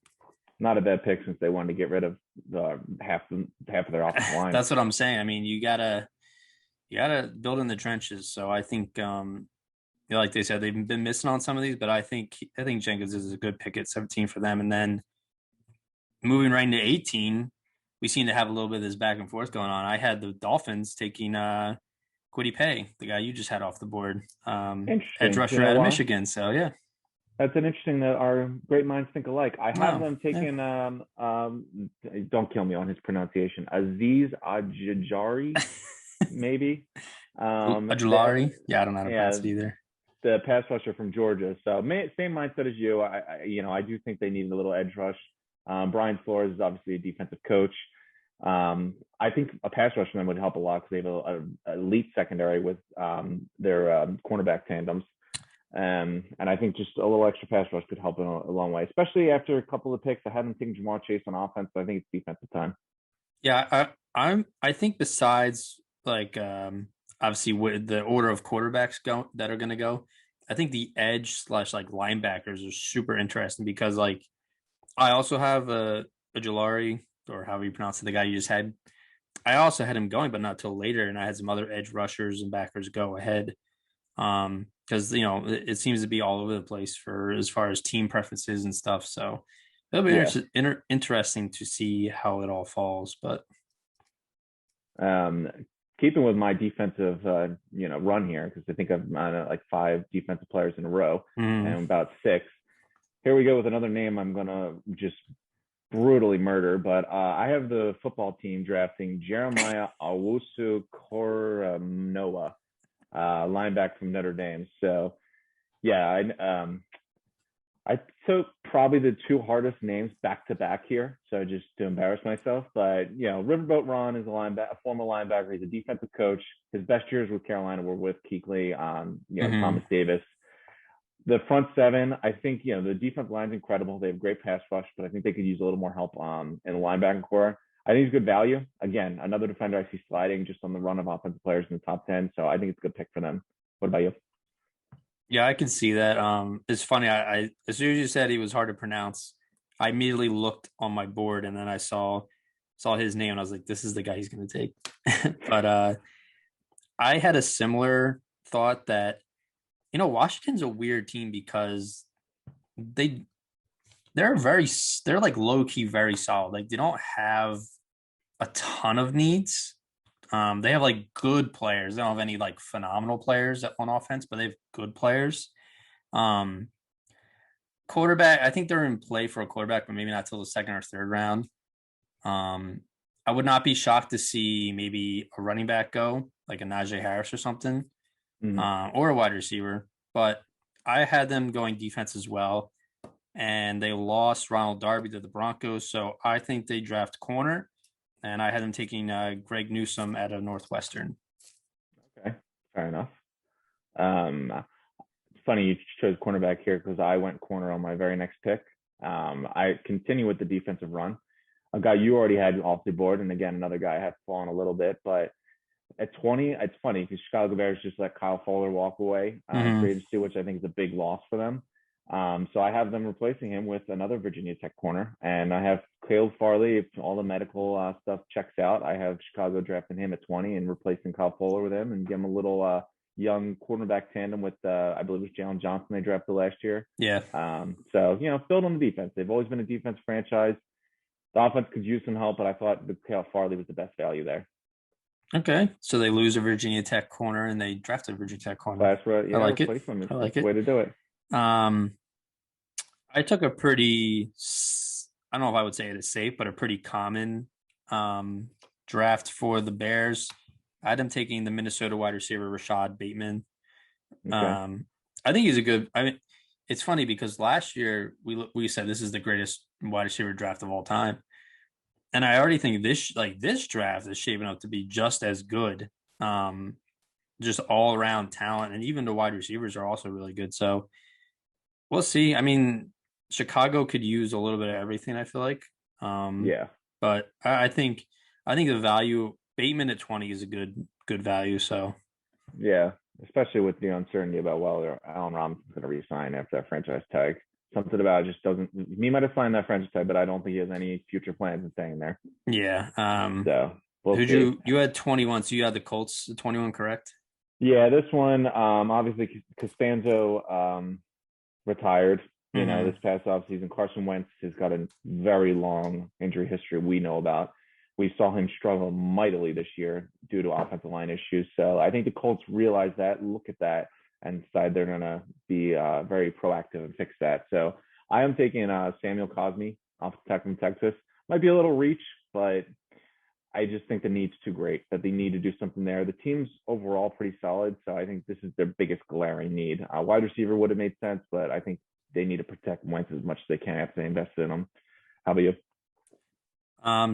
Not a bad pick, since they wanted to get rid of half of their offensive line. That's what I'm saying. I mean, you gotta build in the trenches. So I think, like they said, they've been missing on some of these, but I think Jenkins is a good pick at 17 for them. And then moving right into 18, we seem to have a little bit of this back and forth going on. I had the Dolphins taking Kwity Paye, the guy you just had off the board, edge rusher out of Michigan. So yeah. That's an interesting that our great minds think alike. I have them taking, don't kill me on his pronunciation, Azeez Ojulari, maybe. Ojulari? Yeah, I don't know how to pronounce it either. The pass rusher from Georgia. So same mindset as you. I do think they need a little edge rush. Brian Flores is obviously a defensive coach. I think a pass rush for them would help a lot, because they have an elite secondary with their cornerback tandems. And I think just a little extra pass rush could help in a long way, especially after a couple of picks. I haven't taken Jamar Chase on offense, but I think it's defensive time. Yeah, I think besides obviously with the order of quarterbacks that are going to go, I think the edge / linebackers are super interesting, because I also have a Ojulari, or however you pronounce it, the guy you just had. I also had him going, but not till later, and I had some other edge rushers and backers go ahead. Because it seems to be all over the place for as far as team preferences and stuff. So it'll be interesting to see how it all falls. But keeping with my defensive run here, because I think I've on 5 defensive players in a row, and about 6. Here we go with another name I'm gonna just brutally murder, but I have the football team drafting Jeremiah Owusu-Koramoah, linebacker from Notre Dame. So yeah, I took probably the two hardest names back to back here, so just to embarrass myself. But Riverboat Ron is a former linebacker. He's a defensive coach. His best years with Carolina were with Kuechly, Mm-hmm. Thomas Davis. The front seven, I think the defense line's incredible. They have great pass rush, but I think they could use a little more help in the linebacking core. I think he's good value. Again, another defender I see sliding just on the run of offensive players in the top 10. So I think it's a good pick for them. What about you? Yeah, I can see that. It's funny. I as soon as you said he was hard to pronounce, I immediately looked on my board and then I saw his name and I was like, this is the guy he's going to take. But I had a similar thought that Washington's a weird team because they they're like low key very solid. Like they don't have a ton of needs. They have like good players. They don't have any like phenomenal players on offense, but they have good players. Um, Quarterback, I think they're in play for a quarterback, but maybe not till the second or third round. Um, I would not be shocked to see maybe a running back go, like a Najee Harris or something, Mm-hmm. or a wide receiver. But I had them going defense as well, and they lost Ronald Darby to the Broncos, so I think they draft corner, and I had them taking Greg Newsome out of Northwestern. Okay, fair enough. Um, it's funny you chose cornerback here because I went corner on my very next pick. I continue with the defensive run. A guy you already had off the board, and again, another guy I have fallen a little bit, but at 20, it's funny because Chicago Bears just let Kyle Fuller walk away Mm-hmm. free agency, which I think is a big loss for them. So I have them replacing him with another Virginia Tech corner, and I have Caleb Farley. If all the medical stuff checks out, I have Chicago drafting him at 20 and replacing Kyle Fuller with him, and give him a little young cornerback tandem with I believe it was Jalen Johnson they drafted last year. Yeah. So build on the defense. They've always been a defense franchise. The offense could use some help, but I thought the Caleb Farley was the best value there. Okay. So they lose a Virginia Tech corner and they drafted a Virginia Tech corner. That's right. Yeah, I like it. replace them. I like That's the way it. to do it. Um, I took a pretty, I don't know if I would say it is safe, but a pretty common draft for the Bears. I had them taking the Minnesota wide receiver Rashad Bateman. Okay. I think he's a good. I mean, it's funny because last year we said this is the greatest wide receiver draft of all time, and I already think this draft is shaping up to be just as good. Just all around talent, and even the wide receivers are also really good. So we'll see. I mean, Chicago could use a little bit of everything. I feel like, Yeah. but I think the value Bateman at 20 is a good value. So Yeah. Especially with the uncertainty about whether Allen Robinson's going to resign after that franchise tag. Something about it just doesn't. He might have signed that franchise tag, but I don't think he has any future plans of staying there. yeah. So we'll Who'd see. you had 21, so you had the Colts at 21, correct? Yeah, this one, obviously Costanzo retired. Mm-hmm. This past offseason, Carson Wentz has got a very long injury history we know about. We saw him struggle mightily this year due to offensive line issues. So I think the Colts realize that, look at that, and decide they're going to be very proactive and fix that. So I am taking Samuel Cosme off the Tech from Texas. Might be a little reach, but I just think the need's too great that they need to do something there. The team's overall pretty solid, so I think this is their biggest glaring need. Wide receiver would have made sense, but I think they need to protect Wentz as much as they can after they invested in him. How about you?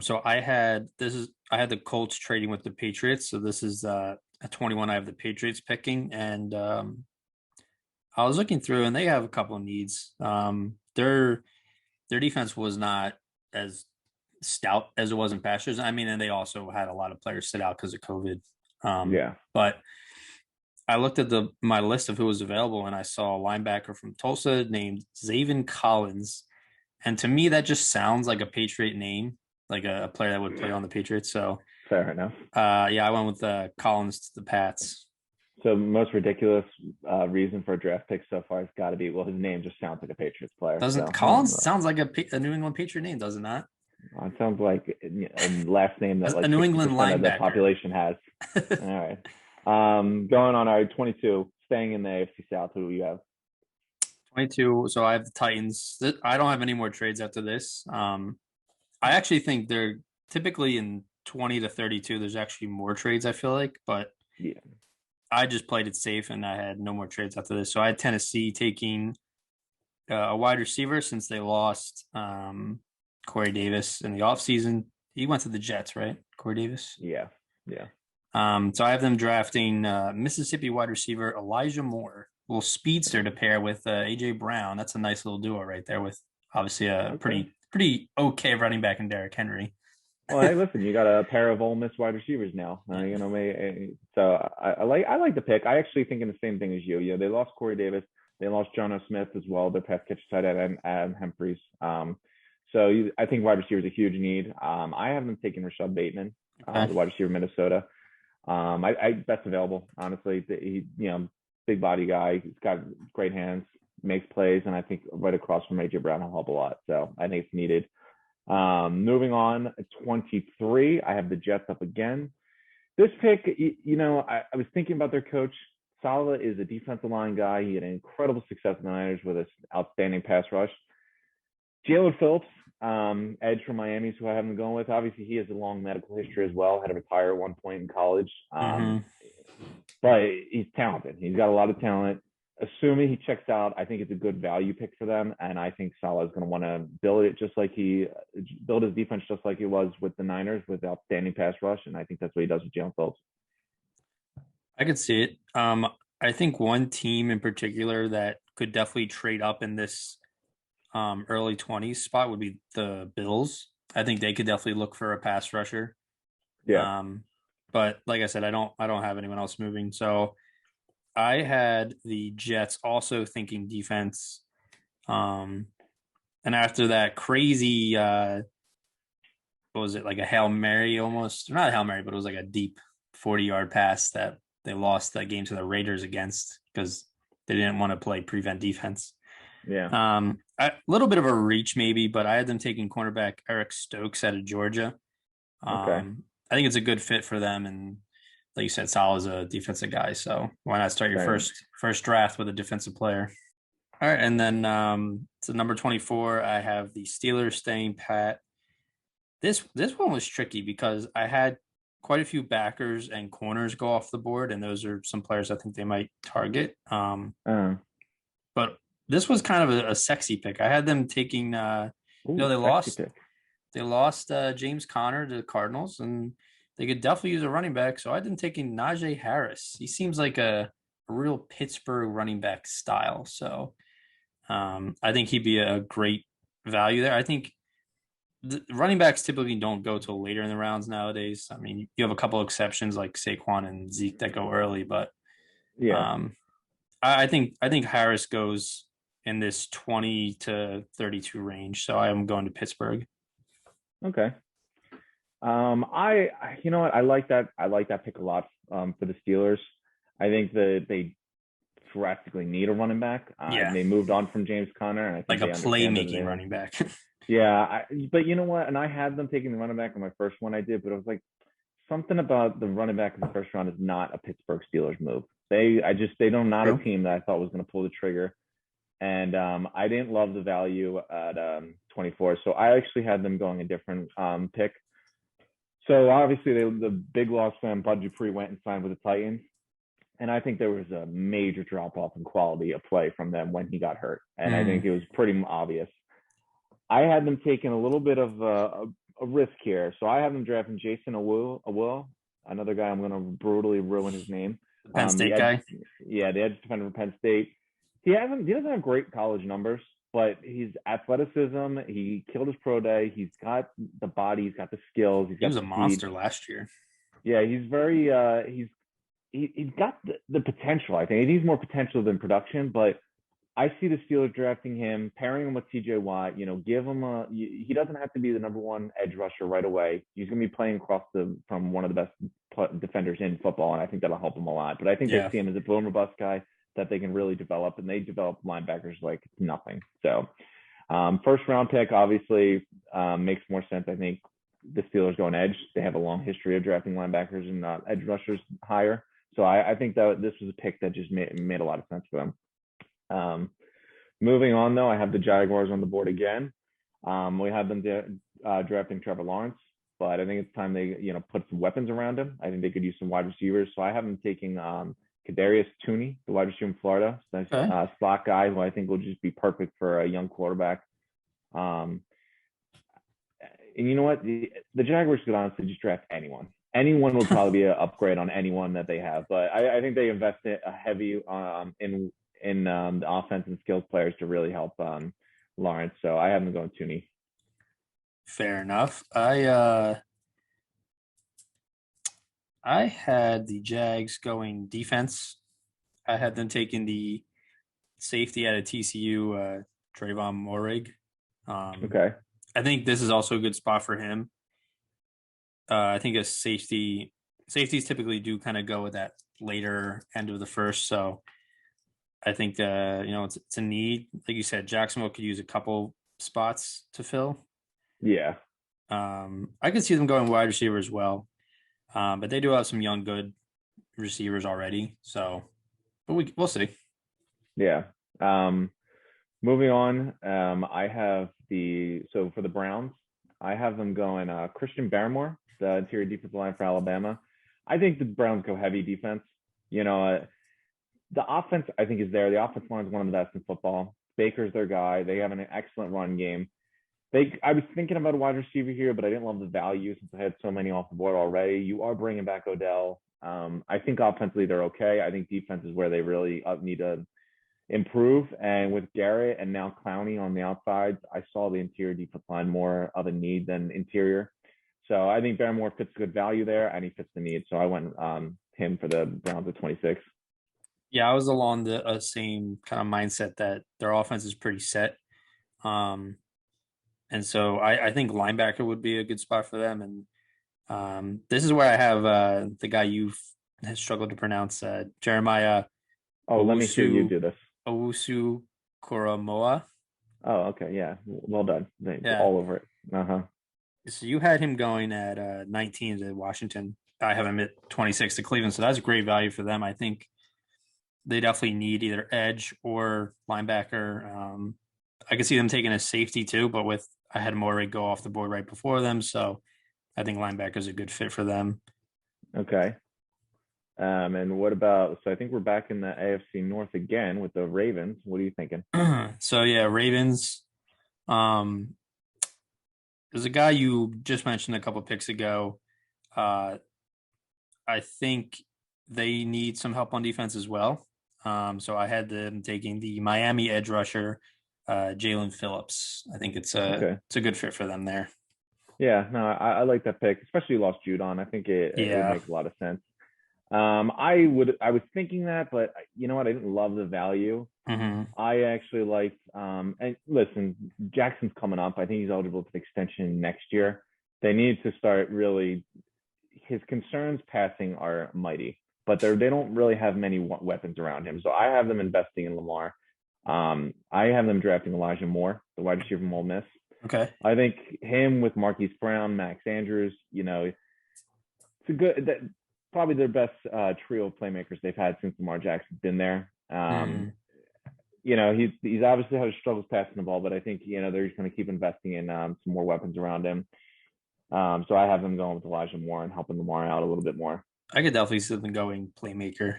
So I had the Colts trading with the Patriots. So this is at 21. I have the Patriots picking, and I was looking through, and they have a couple of needs. Their defense was not as stout as it was in past years. I mean, and they also had a lot of players sit out because of COVID. Yeah. But I looked at my list of who was available, and I saw a linebacker from Tulsa named Zaven Collins, and to me, that just sounds like a Patriot name, like a player that would play on the Patriots. So, Fair enough. yeah, I went with Collins to the Pats. So most ridiculous reason for a draft pick so far has got to be, well, his name just sounds like a Patriots player. Doesn't So, Collins sounds like a New England Patriot name, does it not? it sounds like a last name that As like a New England 60% of the linebacker. population has. All right. Going on our 22, staying in the AFC South, who do you have? 22. So I have the Titans. I don't have any more trades after this. I actually think they're typically in 20 to 32. There's actually more trades, I feel like, but Yeah. I just played it safe and I had no more trades after this. So I had Tennessee taking a wide receiver since they lost Corey Davis in the offseason. He went to the Jets, right? Corey Davis. Yeah. Yeah. So I have them drafting Mississippi wide receiver Elijah Moore, a little speedster to pair with AJ Brown. That's a nice little duo right there with obviously a pretty okay running back in Derrick Henry. Well, hey, listen, you got a pair of Ole Miss wide receivers now. So I like the pick. I actually think in the same thing as you. You know, they lost Corey Davis, they lost Jono Smith as well. Their pass catcher tight end and Adam Humphries. I think wide receiver is a huge need. I have them taking Rashad Bateman, the wide receiver Minnesota. Best available, honestly. Big body guy. He's got great hands, makes plays, and I think right across from AJ Brown will help a lot. So I think it's needed. Moving on, 23, I have the Jets up again. This pick, I was thinking about their coach. Saleh is a defensive line guy. He had incredible success in the Niners with his outstanding pass rush. Jalen Phillips, edge from Miami, is who I have him going with. Obviously, he has a long medical history as well. Had to retire at one point in college. But he's talented. He's got a lot of talent. Assuming he checks out, I think it's a good value pick for them. And I think Saleh is going to want to build his defense just like he was with the Niners with outstanding pass rush. And I think that's what he does with Jalen Phillips. I could see it. I think one team in particular that could definitely trade up in this early 20s spot would be the Bills. I think they could definitely look for a pass rusher. Yeah. But like I said, I don't have anyone else moving. So I had the Jets also thinking defense. And after that crazy, what was it, like a Hail Mary almost? Not a Hail Mary, but it was like a deep 40-yard pass that they lost that game to the Raiders against because they didn't want to play prevent defense. Yeah. A little bit of a reach maybe, but I had them taking cornerback Eric Stokes out of Georgia. Okay. I think it's a good fit for them. And like you said, Saleh is a defensive guy. So why not start your first draft with a defensive player? All right. And then to number 24, I have the Steelers staying pat. This one was tricky because I had quite a few backers and corners go off the board. And those are some players I think they might target. But this was kind of a sexy pick. I had them taking, they lost James Conner to the Cardinals, and they could definitely use a running back. So I had them taking Najee Harris. He seems like a real Pittsburgh running back style. So I think he'd be a great value there. I think the running backs typically don't go till later in the rounds nowadays. I mean, you have a couple of exceptions like Saquon and Zeke that go early, but I think Harris goes in this 20 to 32 range. So I am going to Pittsburgh. Okay. You know what? I like that pick a lot for the Steelers. I think that they drastically need a running back. They moved on from James Conner. And I think like a playmaking running back. But you know what? And I had them taking the running back in my first one I did, but I was like, something about the running back in the first round is not a Pittsburgh Steelers move. They don't not a team that I thought was going to pull the trigger. And I didn't love the value at 24. So I actually had them going a different pick. So obviously the big loss fan, Bud Dupree, went and signed with the Titans. And I think there was a major drop-off in quality of play from them when he got hurt. And I think it was pretty obvious. I had them taking a little bit of a risk here. So I have them drafting Jason Awil, another guy I'm going to brutally ruin his name. Penn State guy? Yeah, the edge defender from Penn State. He doesn't have great college numbers, but his athleticism, he killed his pro day. He's got the body, he's got the skills. He was a monster last year. Yeah, he's very he's got the potential. I think he needs more potential than production, but I see the Steelers drafting him, pairing him with TJ Watt. Give him he doesn't have to be the number one edge rusher right away. He's going to be playing across from one of the best defenders in football, and I think that'll help him a lot. But I think they see him as a boom or bust guy that they can really develop, and they develop linebackers like nothing. So first round pick obviously makes more sense. I think the Steelers go on edge. They have a long history of drafting linebackers and edge rushers higher. So I think that this was a pick that just made a lot of sense for them. Moving on, though, I have the Jaguars on the board again. We have them drafting Trevor Lawrence, but I think it's time they put some weapons around him. I think they could use some wide receivers. So I have them taking Kadarius Toney, the wide receiver from Florida. Nice Okay. slot guy who I think will just be perfect for a young quarterback. Um, and you know what? The Jaguars could honestly just draft anyone. Anyone would probably be an upgrade on anyone that they have. But I think they invested a heavy in the offense and skills players to really help Lawrence. So I have them going Tooney. Fair enough. I had the Jags going defense. I had them taking the safety out of TCU, Trayvon Moehrig. Okay. I think this is also a good spot for him. I think a safeties typically do kind of go with that later end of the first. So I think it's a need. Like you said, Jacksonville could use a couple spots to fill. Yeah. I could see them going wide receiver as well. But they do have some young, good receivers already. So, but we'll see. Yeah. Moving on, I have for the Browns, I have them going Christian Barmore, the interior defensive line for Alabama. I think the Browns go heavy defense. The offense I think is there. The offensive line is one of the best in football. Baker's their guy. They have an excellent run game. I was thinking about a wide receiver here, but I didn't love the value since I had so many off the board already. You are bringing back Odell. I think offensively they're okay. I think defense is where they really need to improve. And with Garrett and now Clowney on the outside, I saw the interior defense line more of a need than interior. So I think Barmore fits good value there, and he fits the need. So I went him for the Browns at 26. Yeah, I was along the same kind of mindset that their offense is pretty set. And so I think linebacker would be a good spot for them. And this is where I have the guy you've struggled to pronounce, Jeremiah. Oh, let me see you do this. Owusu Koromoa. Oh, okay. Yeah. Well done. Yeah. All over it. Uh-huh. So you had him going at 19 to Washington. I have him at 26 to Cleveland. So that's great value for them. I think they definitely need either edge or linebacker. I could see them taking a safety too, but I had Morey go off the board right before them. So I think linebacker is a good fit for them. Okay. And what about, so I think we're back in the AFC North again with the Ravens. What are you thinking? So yeah, Ravens. There's a guy you just mentioned a couple picks ago. I think they need some help on defense as well. So I had them taking the Miami edge rusher, Jalen Phillips. I think it's a good fit for them there. Yeah, no, I like that pick, especially you lost Judon. I think it would make a lot of sense. I was thinking that, but you know what? I didn't love the value. Mm-hmm. I actually liked, and listen, Jackson's coming up. I think he's eligible for the extension next year. They need to start really, his concerns passing are mighty, but they don't really have many weapons around him. So I have them investing in Lamar. I have them drafting Elijah Moore, the wide receiver from Ole Miss. Okay. I think him with Marquise Brown, Max Andrews, it's a good, probably their best trio of playmakers they've had since Lamar Jackson's been there. He's obviously had struggles passing the ball, but I think, they're just going to keep investing in some more weapons around him. So I have them going with Elijah Moore and helping Lamar out a little bit more. I could definitely see them going playmaker.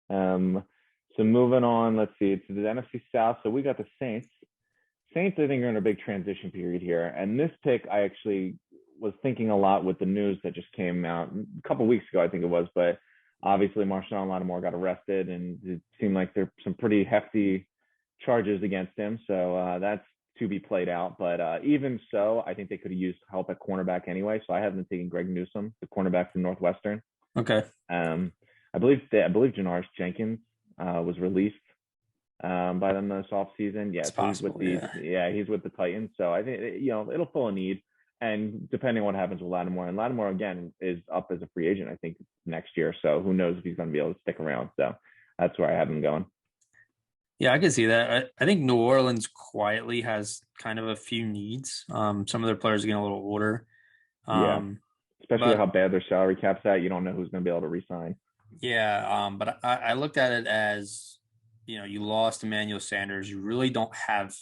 So moving on, let's see, to the NFC South. So we got the Saints. Saints, I think, are in a big transition period here. And this pick, I actually was thinking a lot with the news that just came out a couple of weeks ago, I think it was. But obviously, Marshawn Lattimore got arrested, and it seemed like there were some pretty hefty charges against him. So that's to be played out. But even so, I think they could have used help at cornerback anyway. So I have them taking Greg Newsome, the cornerback from Northwestern. Okay. I believe Janoris Jenkins was released by them this offseason. Yeah, so he's with the Titans. So I think it'll fill a need. And depending on what happens with Lattimore, and Lattimore again is up as a free agent, I think next year. So who knows if he's going to be able to stick around. So that's where I have him going. Yeah, I can see that. I think New Orleans quietly has kind of a few needs. Some of their players are getting a little older. Especially how bad their salary cap's at. You don't know who's going to be able to re-sign. Yeah, but I looked at it as, you lost Emmanuel Sanders. You really don't have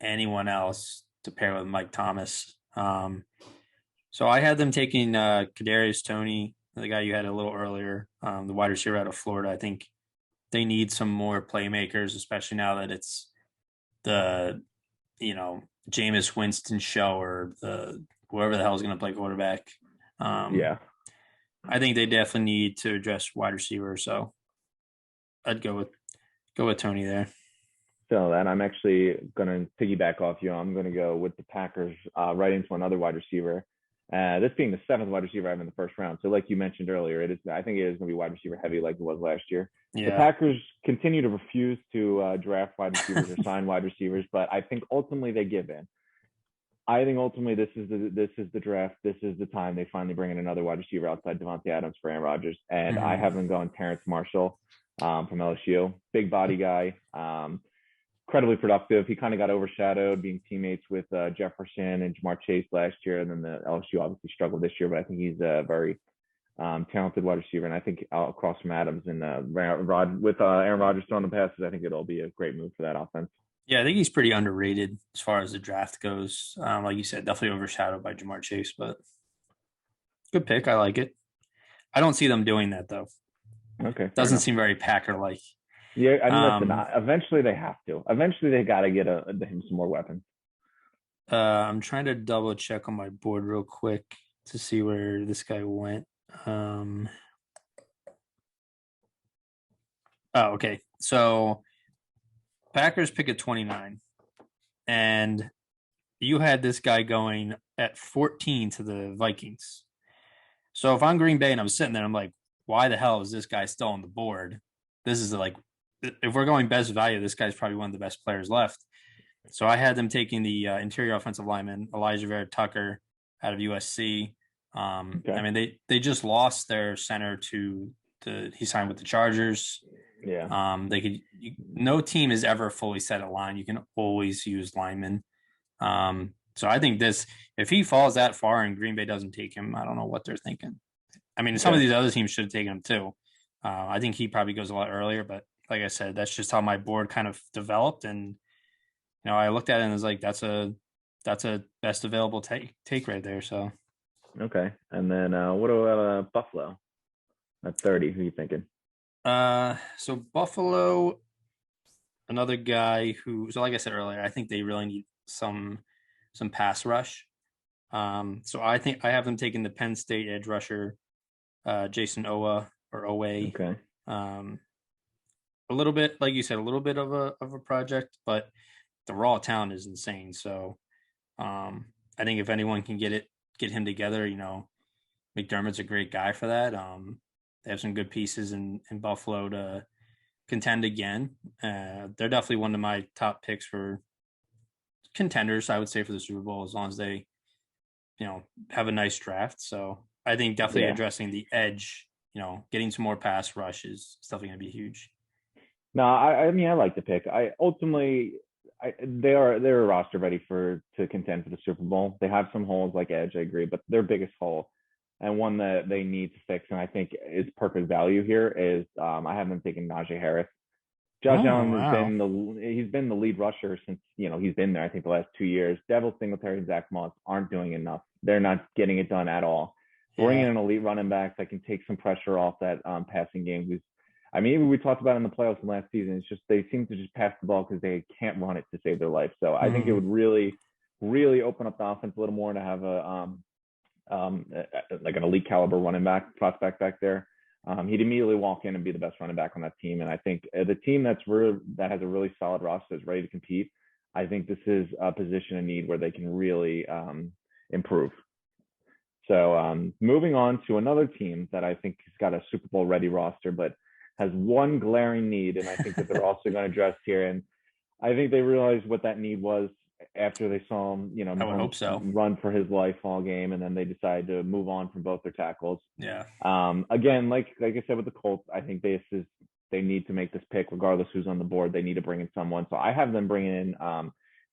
anyone else to pair with Mike Thomas. So I had them taking Kadarius Toney, the guy you had a little earlier, the wide receiver out of Florida. I think they need some more playmakers, especially now that it's the, Jameis Winston show, or the whoever the hell is going to play quarterback. Yeah. I think they definitely need to address wide receiver. So I'd go with Tony there. So, and I'm actually going to piggyback off you. I'm going to go with the Packers right into another wide receiver. This being the 7th wide receiver I have in the first round. So, like you mentioned earlier, I think it is going to be wide receiver heavy like it was last year. Yeah. The Packers continue to refuse to draft wide receivers or sign wide receivers, but I think ultimately they give in. I think ultimately this is the draft. This is the time they finally bring in another wide receiver outside Devontae Adams for Aaron Rodgers. And I have them going Terrence Marshall from LSU. Big body guy. Incredibly productive. He kind of got overshadowed being teammates with Jefferson and Jamar Chase last year, and then the LSU obviously struggled this year. But I think he's a very talented wide receiver, and I think across from Adams and with Aaron Rodgers throwing the passes, I think it'll be a great move for that offense. Yeah, I think he's pretty underrated as far as the draft goes. Like you said, definitely overshadowed by Jamar Chase, but good pick. I like it. I don't see them doing that though. Okay, doesn't seem very Packer-like. Yeah, I mean, listen, eventually they have to. Eventually they got to get him some more weapons. I'm trying to double check on my board real quick to see where this guy went. Oh, okay. So Packers pick at 29, and you had this guy going at 14 to the Vikings. So if I'm Green Bay and I'm sitting there, I'm like, why the hell is this guy still on the board? This is like, if we're going best value, this guy's probably one of the best players left. So I had them taking the interior offensive lineman, Elijah Vera Tucker, out of USC. Okay. I mean, they just lost their center he signed with the Chargers. Yeah. No team is ever fully set at line. You can always use linemen. So I think if he falls that far and Green Bay doesn't take him, I don't know what they're thinking. I mean, some of these other teams should have taken him too. I think he probably goes a lot earlier, but like I said, that's just how my board kind of developed. And, I looked at it and was like, that's a best available take right there. So. Okay. And then what about Buffalo at 30? Who are you thinking? So Buffalo, another guy so like I said earlier, I think they really need some pass rush. So I think I have them taking the Penn State edge rusher, Jason Owe. Okay. A little bit, like you said, a little bit of a project, but the raw talent is insane. So I think if anyone can get him together, McDermott's a great guy for that. They have some good pieces in Buffalo to contend again. They're definitely one of my top picks for contenders, I would say, for the Super Bowl, as long as they, have a nice draft. So I think definitely addressing the edge, getting some more pass rush is definitely going to be huge. No, I mean, I like the pick. They're a roster ready to contend for the Super Bowl. They have some holes like edge, I agree, but their biggest hole, and one that they need to fix, and I think is perfect value here, is I have them taking Najee Harris. Josh Allen has been the lead rusher since he's been there. I think the last 2 years. Devil Singletary and Zach Moss aren't doing enough. They're not getting it done at all. Bringing in elite running backs that can take some pressure off that passing game. Even we talked about in the playoffs last season. It's just they seem to just pass the ball because they can't run it to save their life. So I think it would really, really open up the offense a little more to have like an elite caliber running back prospect back there. He'd immediately walk in and be the best running back on that team. And I think the team that has a really solid roster is ready to compete. I think this is a position of need where they can really improve. So moving on to another team that I think has got a Super Bowl ready roster, but has one glaring need, and I think that they're also going to address here. And I think they realized what that need was after they saw him, I would hope so, run for his life all game, and then they decided to move on from both their tackles. Yeah. Again, like I said with the Colts, I think they need to make this pick regardless who's on the board. They need to bring in someone. So I have them bring in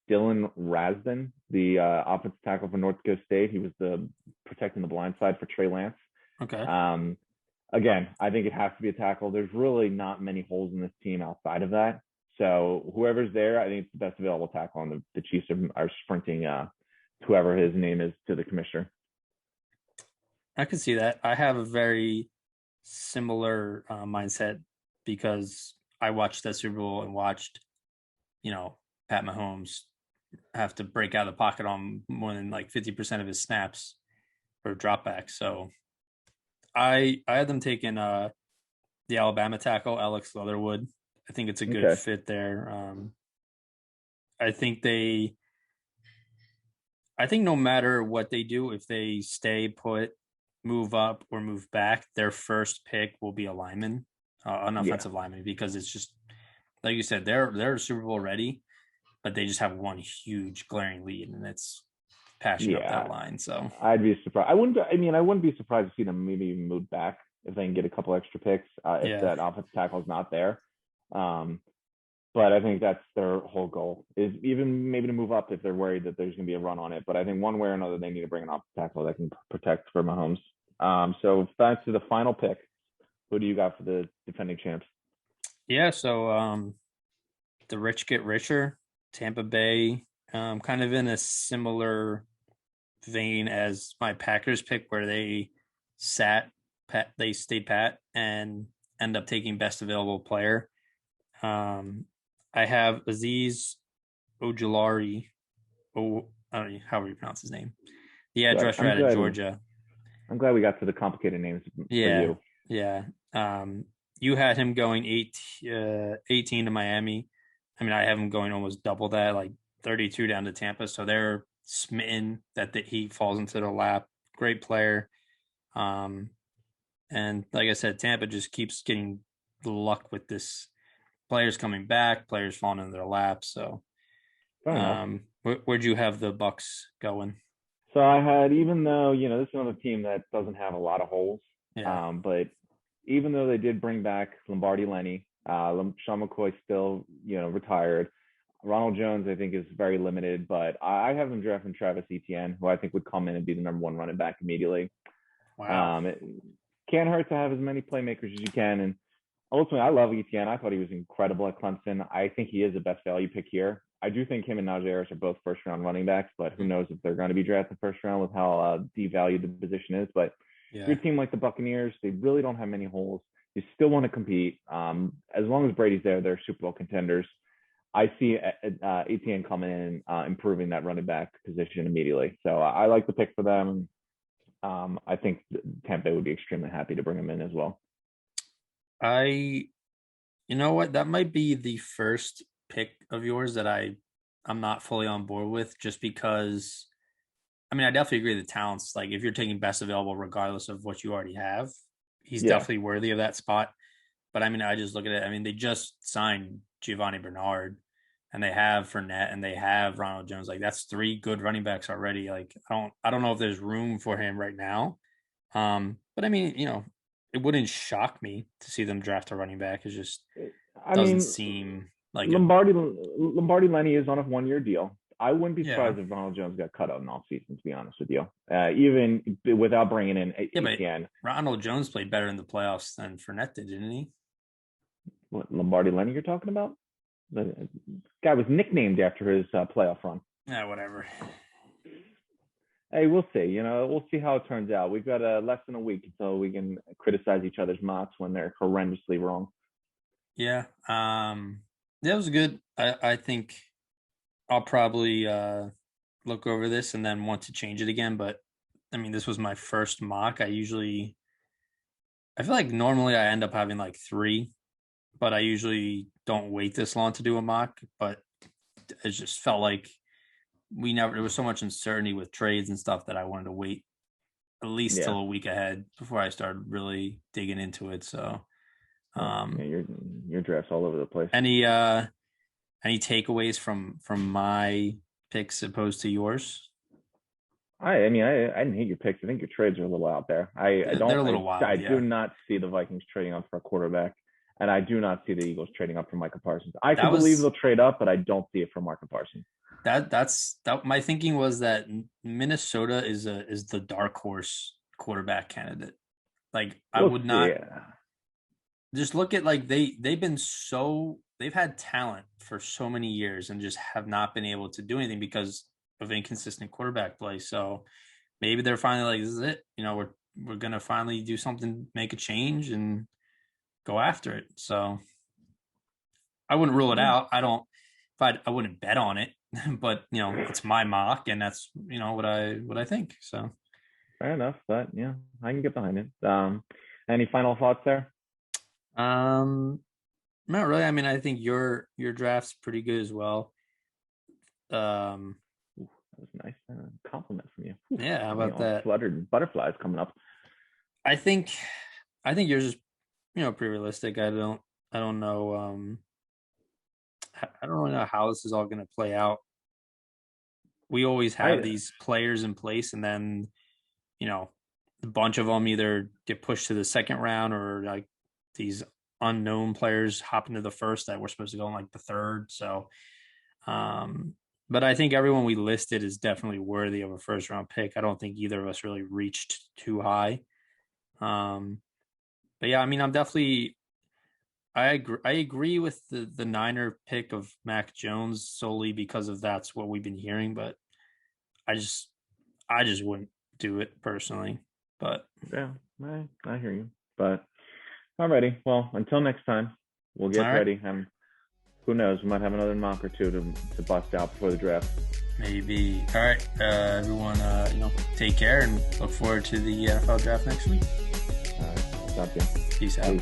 Dylan Rasdon, the offensive tackle for North Dakota State. He was protecting the blind side for Trey Lance. Okay. Again, I think it has to be a tackle. There's really not many holes in this team outside of that. So whoever's there, I think it's the best available tackle, and the Chiefs are sprinting whoever his name is to the commissioner. I could see that. I have a very similar mindset because I watched that Super Bowl and watched, Pat Mahomes have to break out of the pocket on more than like 50% of his snaps for dropbacks. So I had them taking the Alabama tackle, Alex Leatherwood. I think it's a good Okay. fit there. I think I think no matter what they do, if they stay put, move up, or move back, their first pick will be a lineman, an Yeah. offensive lineman, because it's just like you said, they're Super Bowl ready, but they just have one huge glaring lead, and it's patching up Yeah. that line. So I'd be surprised. I wouldn't be surprised to see them maybe even move back if they can get a couple extra picks, if yeah, that offensive tackle is not there. Um, but I think that's their whole goal, is even maybe to move up if they're worried that there's going to be a run on it. But I think one way or another, they need to bring an offensive tackle that can protect for Mahomes. So back to the final pick. Who do you got for the defending champs? yeah. So the rich get richer. Tampa Bay, kind of in a similar vein as my Packers pick, where they stayed pat and end up taking best available player. Um, I have Aziz Ojulari. I don't know how you pronounce his name. The edge Good. rusher out of Georgia. I'm glad we got to the complicated names for Yeah, you. yeah. You had him going 18 to Miami. I mean, I have him going almost double that, like 32 down to Tampa. So they're smitten that he falls into their lap. Great player. Um, and like I said, Tampa just keeps getting the luck with this players coming back, players falling into their lap. So, Fair enough. where'd you have the Bucks going? So I had, even though, this is another team that doesn't have a lot of holes, Yeah, but even though they did bring back Lombardi Lenny, Sean McCoy still, retired. Ronald Jones, I think, is very limited, but I have them drafting Travis Etienne, who I think would come in and be the number one running back immediately. wow. It can't hurt to have as many playmakers as you can. And ultimately, I love Etienne. I thought he was incredible at Clemson. I think he is the best value pick here. I do think him and Najee Harris are both first round running backs, but who knows if they're going to be drafted first round with how devalued the position is. But Yeah. your team like the Buccaneers, they really don't have many holes. You still want to compete. As long as Brady's there, they're Super Bowl contenders. I see Etienne coming in and improving that running back position immediately. So I like the pick for them. I think Tampa would be extremely happy to bring him in as well. You know what? That might be the first pick of yours that I'm not fully on board with, just because. I mean, I definitely agree the talents. Like, if you're taking best available, regardless of what you already have, he's Yeah. definitely worthy of that spot. But I mean, I just look at it. I mean, they just signed Giovanni Bernard, and they have Fournette, and they have Ronald Jones. Like, that's three good running backs already. Like, I don't know if there's room for him right now. But I mean, it wouldn't shock me to see them draft a running back. It just I doesn't mean, seem like a Lombardi Lenny is on a 1 year deal. I wouldn't be yeah. surprised if Ronald Jones got cut out in off season, to be honest with you. Even without bringing in Yeah, but Etienne. Ronald Jones played better in the playoffs than Fournette did, didn't he? What, Lombardi Lenny you're talking about? The guy was nicknamed after his playoff run. Yeah, whatever. Hey, we'll see. We'll see how it turns out. We've got less than a week until we can criticize each other's mocks when they're horrendously wrong. Yeah. That was good. I think I'll probably look over this and then want to change it again. But I mean, this was my first mock. I feel like normally I end up having like three, but I usually don't wait this long to do a mock. But it just felt like there was so much uncertainty with trades and stuff that I wanted to wait at least Yeah. till a week ahead before I started really digging into it. So, Yeah, your draft's all over the place. any takeaways from my picks opposed to yours? I mean, I didn't hate your picks. I think your trades are a little out there. They're a little I wild, do yeah. not see the Vikings trading up for a quarterback, and I do not see the Eagles trading up for Micah Parsons. I That could believe was they'll trade up, but I don't see it for Micah Parsons. that. My thinking was that Minnesota is the dark horse quarterback candidate. Like, I We'll would see. not just look at, like, they've had talent for so many years and just have not been able to do anything because of inconsistent quarterback play. So maybe they're finally like, this is it. we're gonna finally do something, make a change, and go after it. So I wouldn't rule it out. I wouldn't bet on it, but it's my mock, and that's what I think. So Fair enough, but yeah, I can get behind it. Any final thoughts there? Not really. I mean, I think your draft's pretty good as well. That was a nice compliment from you. Yeah, how about that? Fluttered butterflies coming up. I think yours is pretty realistic. I don't know. I don't really know how this is all going to play out. We always have these players in place, and then a bunch of them either get pushed to the second round, or like these unknown players hop into the first that we're supposed to go in like the third. So, but I think everyone we listed is definitely worthy of a first round pick. I don't think either of us really reached too high. But yeah, I mean, I agree with the Niner pick of Mac Jones solely because of that's what we've been hearing, but I just wouldn't do it personally. But yeah, I hear you. But alrighty, well, until next time, we'll get ready. And who knows, we might have another mock or two to bust out before the draft. Maybe. All right, everyone, take care and look forward to the NFL draft next week. All right, sounds good. Peace out.